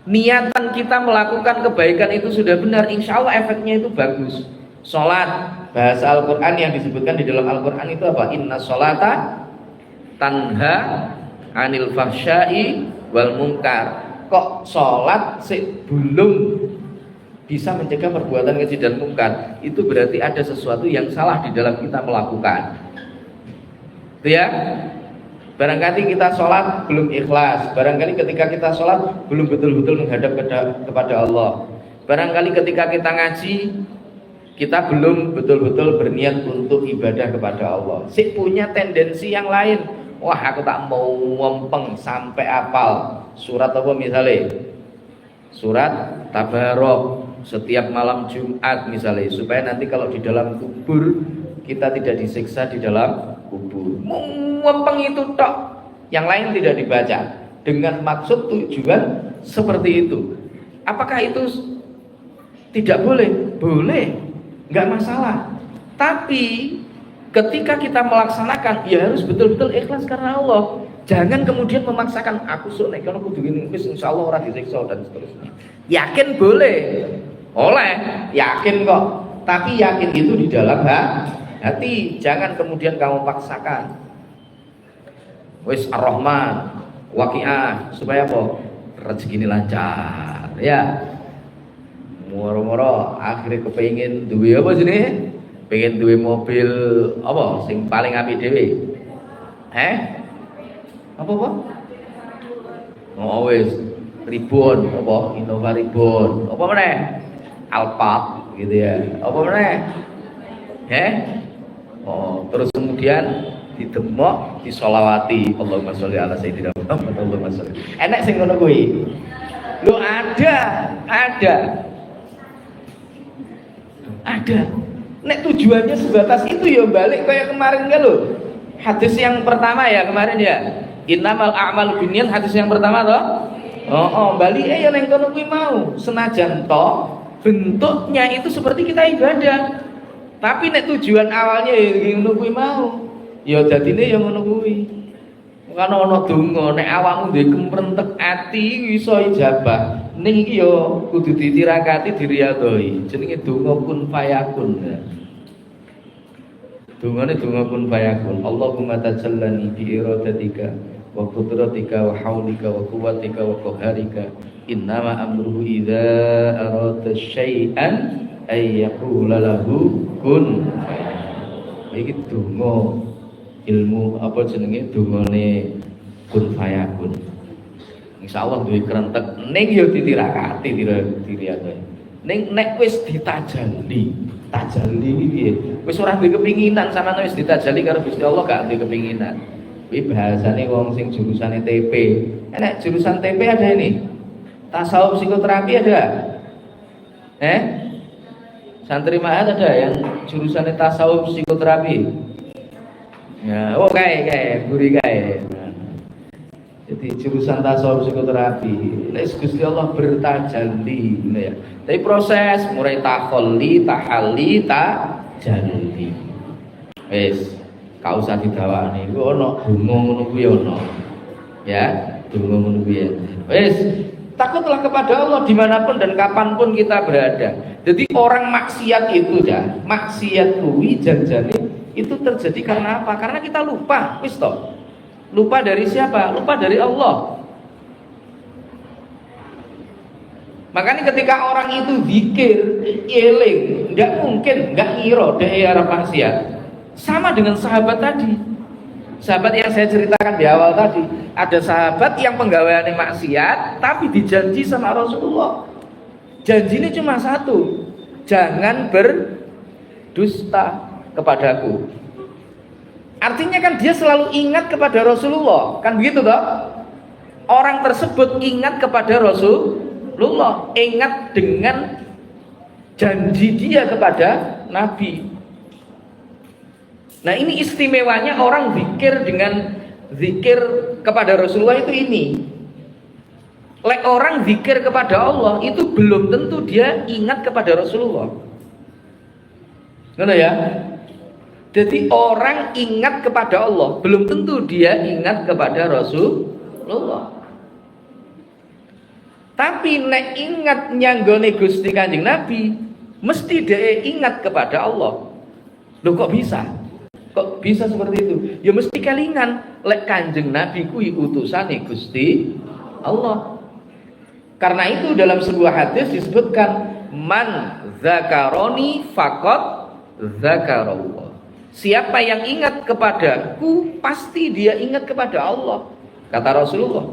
niatan kita melakukan kebaikan itu sudah benar, insya Allah efeknya itu bagus. Sholat, bahasa Al-Quran yang disebutkan di dalam Al-Quran itu apa? Inna sholata tanha anil fahsyai wal munkar. Kok sholat belum bisa mencegah perbuatan keji dan mungkar, itu berarti ada sesuatu yang salah di dalam kita melakukan. Itu ya. Barangkali kita sholat belum ikhlas. Barangkali ketika kita sholat belum betul-betul menghadap kepada Allah. Barangkali ketika kita ngaji kita belum betul-betul berniat untuk ibadah kepada Allah. Si punya tendensi yang lain. Wah, aku tak mau ngompeng sampai apal surat apa misalnya? Surat Tabarok setiap malam Jumat misalnya, supaya nanti kalau di dalam kubur kita tidak disiksa di dalam kubur. Ngompeng itu tok, yang lain tidak dibaca dengan maksud tujuan seperti itu. Apakah itu tidak boleh? Boleh, nggak masalah. Tapi ketika kita melaksanakan, ya harus betul-betul ikhlas karena Allah. Jangan kemudian memaksakan aku sok nek kono kudu ngene wis insyaallah ora disiksa dan seterusnya. Yakin boleh. Oleh, yakin kok. Tapi yakin itu di dalam hati. Jangan kemudian kamu paksakan. Wis Ar-Rahman, Waqiah supaya apa? Rezeki ini lancar. Ya. Moro-moro akhirnya kepengin duwe apa sini? Pengen duwe mobil apa sing paling apik dhewe? Apa? Oh wis Tribun, apa Innova Tribun, apa meneh? Alphard gitu ya. Apa meneh? Oh, terus kemudian didemok, disolawati. Allahumma sholli ala sayyidina Muhammad. Allahumma sholli. Enek sing ngono kuwi. Lho ada. Nek tujuannya sebatas itu ya balik kayak kemarin kan lho. Hadis yang pertama ya kemarin ya. Innamal a'malu binniyat, hadis yang pertama toh. Balik ya neng kono kuwi mau. Senajan toh bentuknya itu seperti kita ibadah. Tapi nek tujuan awalnya ya ngono kuwi mau. Ya dadine ya ngono kuwi. Kan ana donga nek awakmu duwe kemprentek ati iso ijabah. Ning iki ya kudu ditirakati diriyadoi. Jenenge donga kun fayakun. Dungane donga kun fayakun. Allahumma tajallani bi iradatika wa qudratika wa haulika wa quwwatika wa qaharika. Innama amruhu idza arada syai'an ay yaqula lahu kun fayakun. Iki donga ilmu apa jenenge dongane kun fayakun. Insyaallah duwe krentek ning ya ditirakati diriyadoi. Ning nek wis ditajalli iki piye? Wis ora duwe kepinginan sampeyan wis ditajalli karo Gusti Allah gak duwe kepinginan. Kuwi bahasane wong sing jurusane TP. Enak jurusan TP ada ini. Tasawuf psikoterapi ada? Santri Ma'had ada yang jurusannya tasawuf psikoterapi? Ya, oh kayak guri kayak. Jadi jurusan tasawuf psikoterapi. Gusti Allah bertajalli, ya. Tapi proses mulai takholli, tahalli, tajalli. Wis, gak usah didawani. Ku ono donga ngono kuwi ono. Ya, donga ngono kuwi. Wis, takutlah kepada Allah dimanapun dan kapanpun kita berada. Jadi orang maksiat itu ya, maksiat kuwi janjane itu terjadi karena apa? Karena kita lupa, wis toh. Lupa dari siapa? Lupa dari Allah. Makanya ketika orang itu zikir, eling, enggak mungkin enggak ngira dari arah maksiat. Sama dengan sahabat tadi. Sahabat yang saya ceritakan di awal tadi, ada sahabat yang penggaweannya maksiat tapi dijanji sama Rasulullah. Janjinya cuma satu, jangan berdusta kepadaku. Artinya kan dia selalu ingat kepada Rasulullah, kan begitu toh? Orang tersebut ingat kepada Rasulullah, ingat dengan janji dia kepada Nabi. Nah ini istimewanya orang zikir dengan zikir kepada Rasulullah itu ini. Lek orang zikir kepada Allah itu belum tentu dia ingat kepada Rasulullah. Ngono ya? Jadi orang ingat kepada Allah belum tentu dia ingat kepada Rasulullah. Tapi nek ingat nyanggone Gusti Kanjeng Nabi, mesti dia ingat kepada Allah. Loh kok bisa? Kok bisa seperti itu? Ya mesti kelingan lek Kanjeng Nabi kuwi utusane Gusti Allah. Karena itu dalam sebuah hadis disebutkan man zakaroni faqad zakarallah. Siapa yang ingat kepadaku, pasti dia ingat kepada Allah, kata Rasulullah.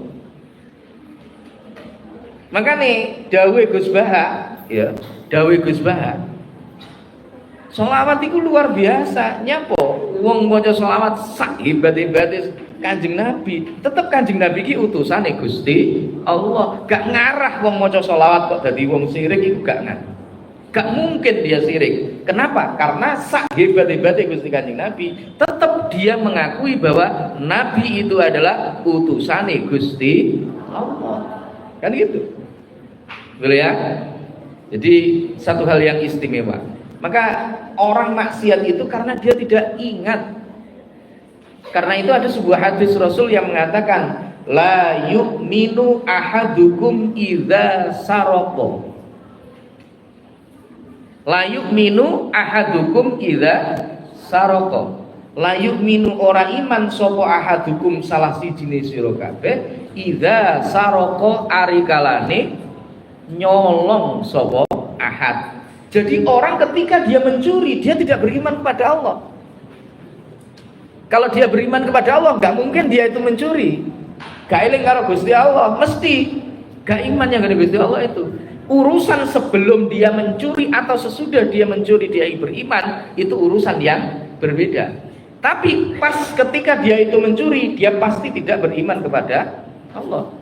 Makanya dawe Gus Baha, ya, dawe Gus Baha, sholawat itu luar biasa. Nyapo wong maca sholawat sak hebat-hebate Kanjeng Nabi, tetep Kanjeng Nabi ki utusane Gusti Allah. Gak ngarah wong maca sholawat kok dadi wong sirik, itu gak mungkin dia sirik. Kenapa? Karena sak hebat-hebatnya Gusti Kanjeng Nabi, tetap dia mengakui bahwa Nabi itu adalah utusane Gusti Allah. Kan gitu. Boleh ya? Jadi satu hal yang istimewa. Maka orang maksiat itu karena dia tidak ingat. Karena itu ada sebuah hadis Rasul yang mengatakan, la yu'minu ahadukum idza sarqa. La yu'minu ahadukum idza sarqa. La yu'minu ora iman sapa ahadukum salah sijine sira kabeh idza sarqa arikalane nyolong sapa ahad. Jadi orang ketika dia mencuri, dia tidak beriman kepada Allah. Kalau dia beriman kepada Allah, gak mungkin dia itu mencuri. Gak eling karo Gusti Allah, mesti gak iman yang karo Gusti Allah itu. Urusan sebelum dia mencuri atau sesudah dia mencuri dia beriman, itu urusan yang berbeda. Tapi pas ketika dia itu mencuri, dia pasti tidak beriman kepada Allah.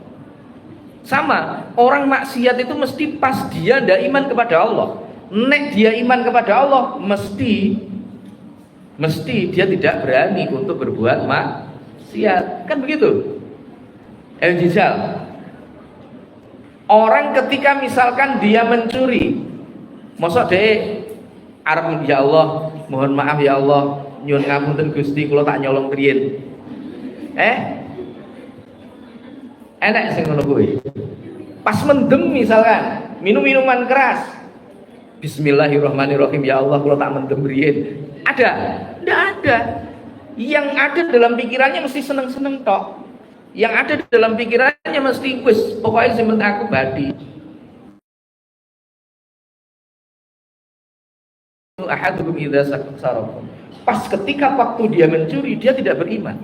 Sama, orang maksiat itu mesti pas dia tidak iman kepada Allah. Nek dia iman kepada Allah, mesti dia tidak berani untuk berbuat maksiat. Kan begitu? Jizal. Orang ketika misalkan dia mencuri, mosok deh arep ya Allah, mohon maaf ya Allah, nyuwun ngapunten Gusti kula tak nyolong riyin. Enak sing ngono kuwi. Pas mendem misalkan, minum minuman keras. Bismillahirrahmanirrahim, ya Allah kula tak mendem riyin. Ada? Tidak ada. Yang ada dalam pikirannya mesti seneng-seneng tok. Yang ada di dalam pikirannya mesti wis pokoknya sing penting aku badi. Ahadukum idza sarqa. Pas ketika waktu dia mencuri, dia tidak beriman.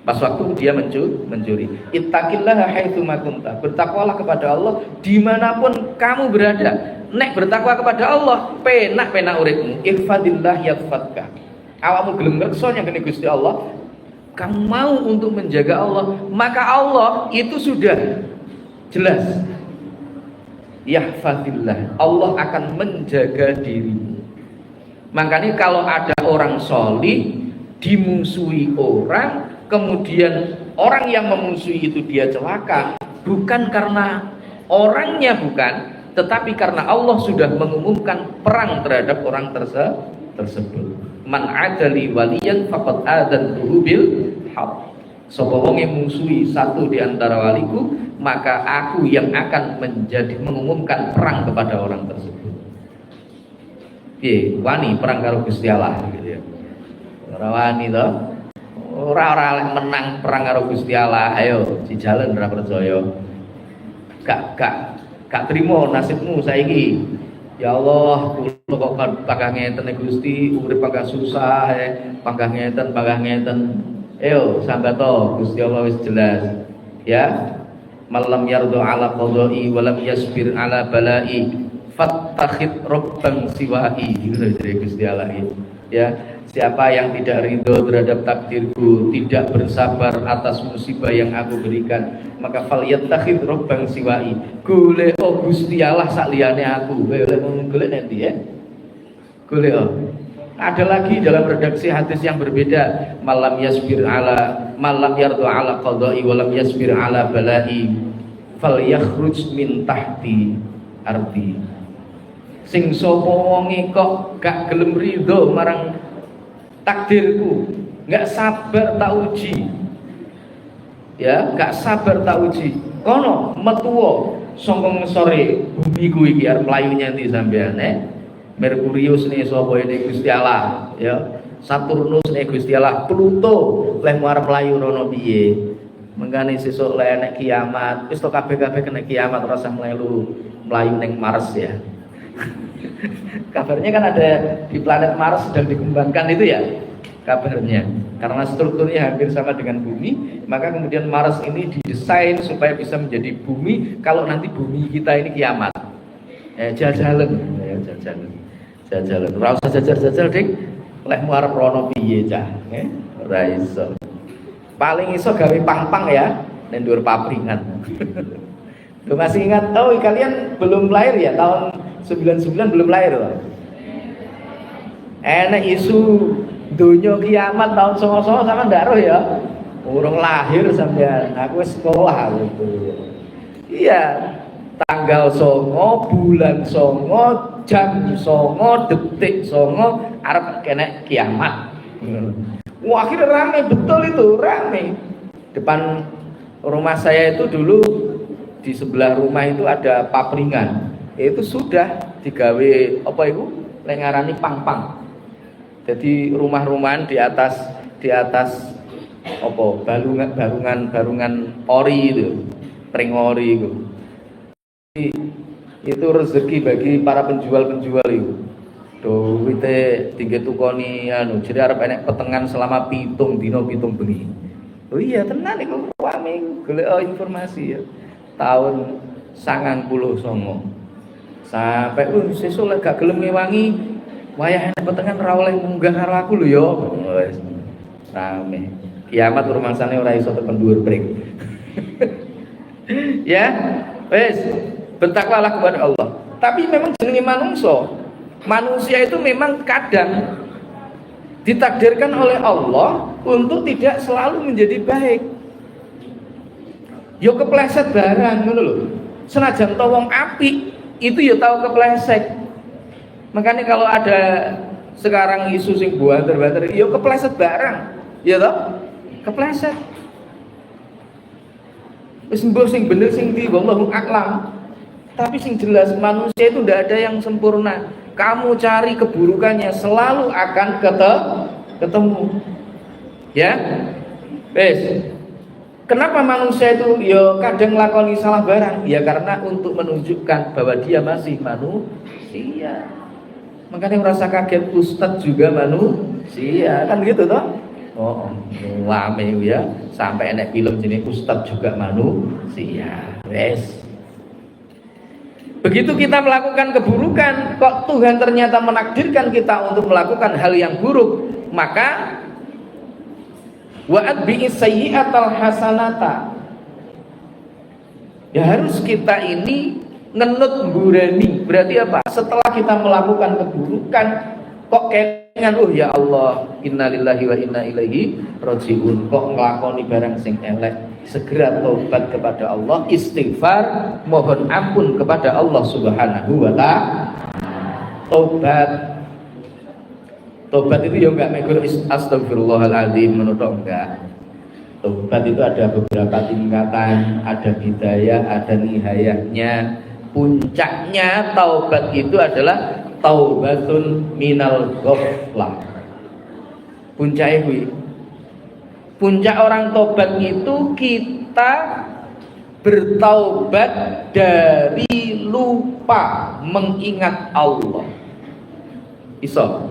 Pas waktu dia mencuri. Ittaqillaha haitsu ma kunta. Bertakwalah kepada Allah dimanapun kamu berada. Nek bertakwa kepada Allah, penak-penak uripmu. Ihfadillah yahfadka. Awakmu gelem ngerso yang kene Gusti Allah, kamu mau untuk menjaga Allah, maka Allah itu sudah jelas. Yahfadillah, Allah akan menjaga dirimu. Makanya kalau ada orang solih dimusuhi orang, kemudian orang yang memusuhi itu dia celaka, bukan karena orangnya, bukan, tetapi karena Allah sudah mengumumkan perang terhadap orang tersebut. Man adali waliyan faqad adantuhu bil haq. Sapa wong yang musuhi satu di antara waliku, maka aku yang akan mengumumkan perang kepada orang tersebut. Piye, wani perang karo Gusti Allah gitu ya. Ora wani to. Ora oleh menang perang karo Gusti Allah. Ayo dijalan ora percaya. Gak trimo nasibmu saiki. Ya Allah, kula kok pagah ngeten Gusti, urip pagah susah, pagah ngeten. Ayo sambato Gusti Allah wis jelas. Ya. Malam yardu ala qadai wa lam yasbir ala balai fattakhid rabban siwa'i. Gitu dari Gusti Allah. Ya. Siapa yang tidak ridho terhadap takdirku, tidak bersabar atas musibah yang aku berikan, maka falyattakhid rabban siwa'i. Golek Gusti Allah sak liyane aku. Golek nanti ya. Golek. Ada lagi dalam redaksi hadis yang berbeda, malam yardu ala qada'i wa lam yasbir ala bala'i falyakhruj min tahti ardi. Sing sapa wonge kok gak gelem ridho marang takdirku, gak sabar tak uji, ya gak sabar tak uji, kono metuwo songkong sore bumi ku iki arep mlayu nyanti sampean Merkurius nih sapa ini Gusti Allah, ya Saturnus nih Gusti Allah, Pluto leh arep mlayu rono piye. Mengkane sesuk leh nek kiamat, wis to kabeh kena kiamat ora usah mlayu ning Mars ya. Kabarnya kan ada di planet Mars sedang dikembangkan itu ya kabarnya. Karena strukturnya hampir sama dengan bumi, maka kemudian Mars ini didesain supaya bisa menjadi bumi kalau nanti bumi kita ini kiamat. Jajalan, jajalan. Ora usah jajal-jajal, Dik. Lek arep rono piye cah, ora iso. Paling iso gawe pang-pang ya, ning dhuwur papringan. Lu masih ingat? Oh, kalian belum lahir ya? Tahun 99 belum lahir loh. Enak isu dunia kiamat tahun 99 sama ndak roh ya? Urung lahir sampean. Aku wis sekolah gitu. Iya. Tanggal 9, bulan 9, jam 9, detik 9 arep kena kiamat. Wah, akhirnya rame betul itu, rame. Depan rumah saya itu dulu di sebelah rumah itu ada papringan. Itu sudah digawe apa itu? Lengarani pang-pang. Jadi rumah-rumahan di atas apa? Barungan ori itu. Pring ori itu. Itu rezeki bagi para penjual-penjual itu. Duwite tinggi tukoni anu, jadi arep enek petengan selama 7 dina 7 bengi. Oh iya tenan iku rame golek informasi ya. Tahun 99 sampai sesuk lek gak gelem ngewangi wayah enek petengan ora oleh munggah karo aku lho ya. Wis rame. Kiamat rumangsane ora iso tekan dhuwur pring. Ya, wis bertakwalah kepada Allah. Tapi memang jenenge manusia itu memang kadang ditakdirkan oleh Allah untuk tidak selalu menjadi baik. Yo kepleset barang ngono lho. Senajan to wong apik itu ya tahu kepleset. Makanya kalau ada sekarang isu sing buanter-buanter yo kepleset barang. Ya toh? Kepleset. Wis mbok sing bener sing ndi wallahu a'lam. Tapi sing jelas manusia itu tidak ada yang sempurna. Kamu cari keburukannya selalu akan ketemu. Ya, wes. Kenapa manusia itu ya kadang lakoni salah barang? Ya karena untuk menunjukkan bahwa dia masih manusia. Makanya merasa kaget Ustadz juga manusia, kan gitu toh? Oh, lame ya. Sampai enek film jenis Ustadz juga manusia. Wes. Begitu kita melakukan keburukan, kok Tuhan ternyata menakdirkan kita untuk melakukan hal yang buruk, maka wa'ad bi'is sayyi'atal hasanata. Ya harus kita ini ngenut burani. Berarti apa? Setelah kita melakukan keburukan, kok kelingan ya Allah, innalillahi wa inna ilaihi rajiun. Kok nglakoni barang sing elek, segera taubat kepada Allah, istighfar, mohon ampun kepada Allah Subhanahu wa ta'ala. Taubat itu ya enggak megur astagfirullahaladzim menutup enggak. Taubat itu ada beberapa tingkatan, ada bidayah, ada nihayahnya. Puncaknya taubat itu adalah taubatun minal ghaflah. Puncak orang tobat itu kita bertaubat dari lupa mengingat Allah. Iso.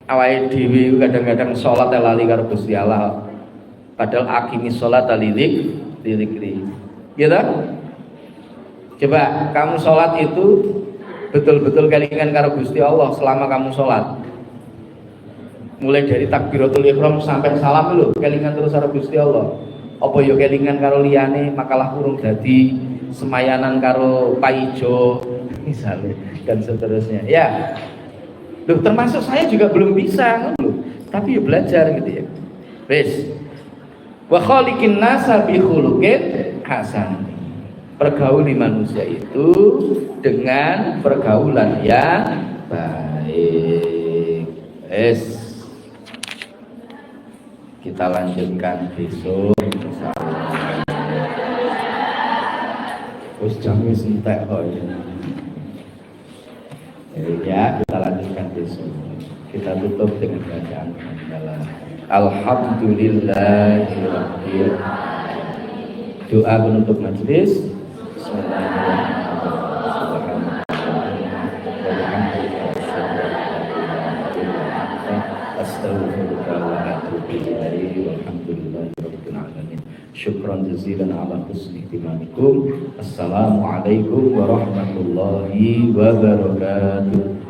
Awake dhewe kadang-kadang salat lali karo Gusti Allah. Padahal aqimis sholata lidzikri. Gitu? Coba kamu salat itu betul-betul kelingan karo Gusti Allah selama kamu salat. Mulai dari takbiratul ihram sampai salam lho kelingan terus karo Gusti Allah. Apa yo kelingan karo liyane makalah urung dadi semayanan karo paijo misalnya dan seterusnya. Ya. Loh, termasuk saya juga belum bisa loh. Tapi yo belajar gitu ya. Wis. Wa khaliqin nasa bi khuluqin hasan. Pergauli manusia itu dengan pergaulan yang baik. Wis. Kita lanjutkan besok insyaallah. Wis jam wis entek kok ya, kita lanjutkan besok. Kita tutup dengan bacaan hamdalah. Alhamdulillahirabbil alamin. Doa penutup majelis. Bismillahirrahmanirrahim. Syukran jazilan ala husni ihtimamikum. Assalamualaikum warahmatullahi wabarakatuh.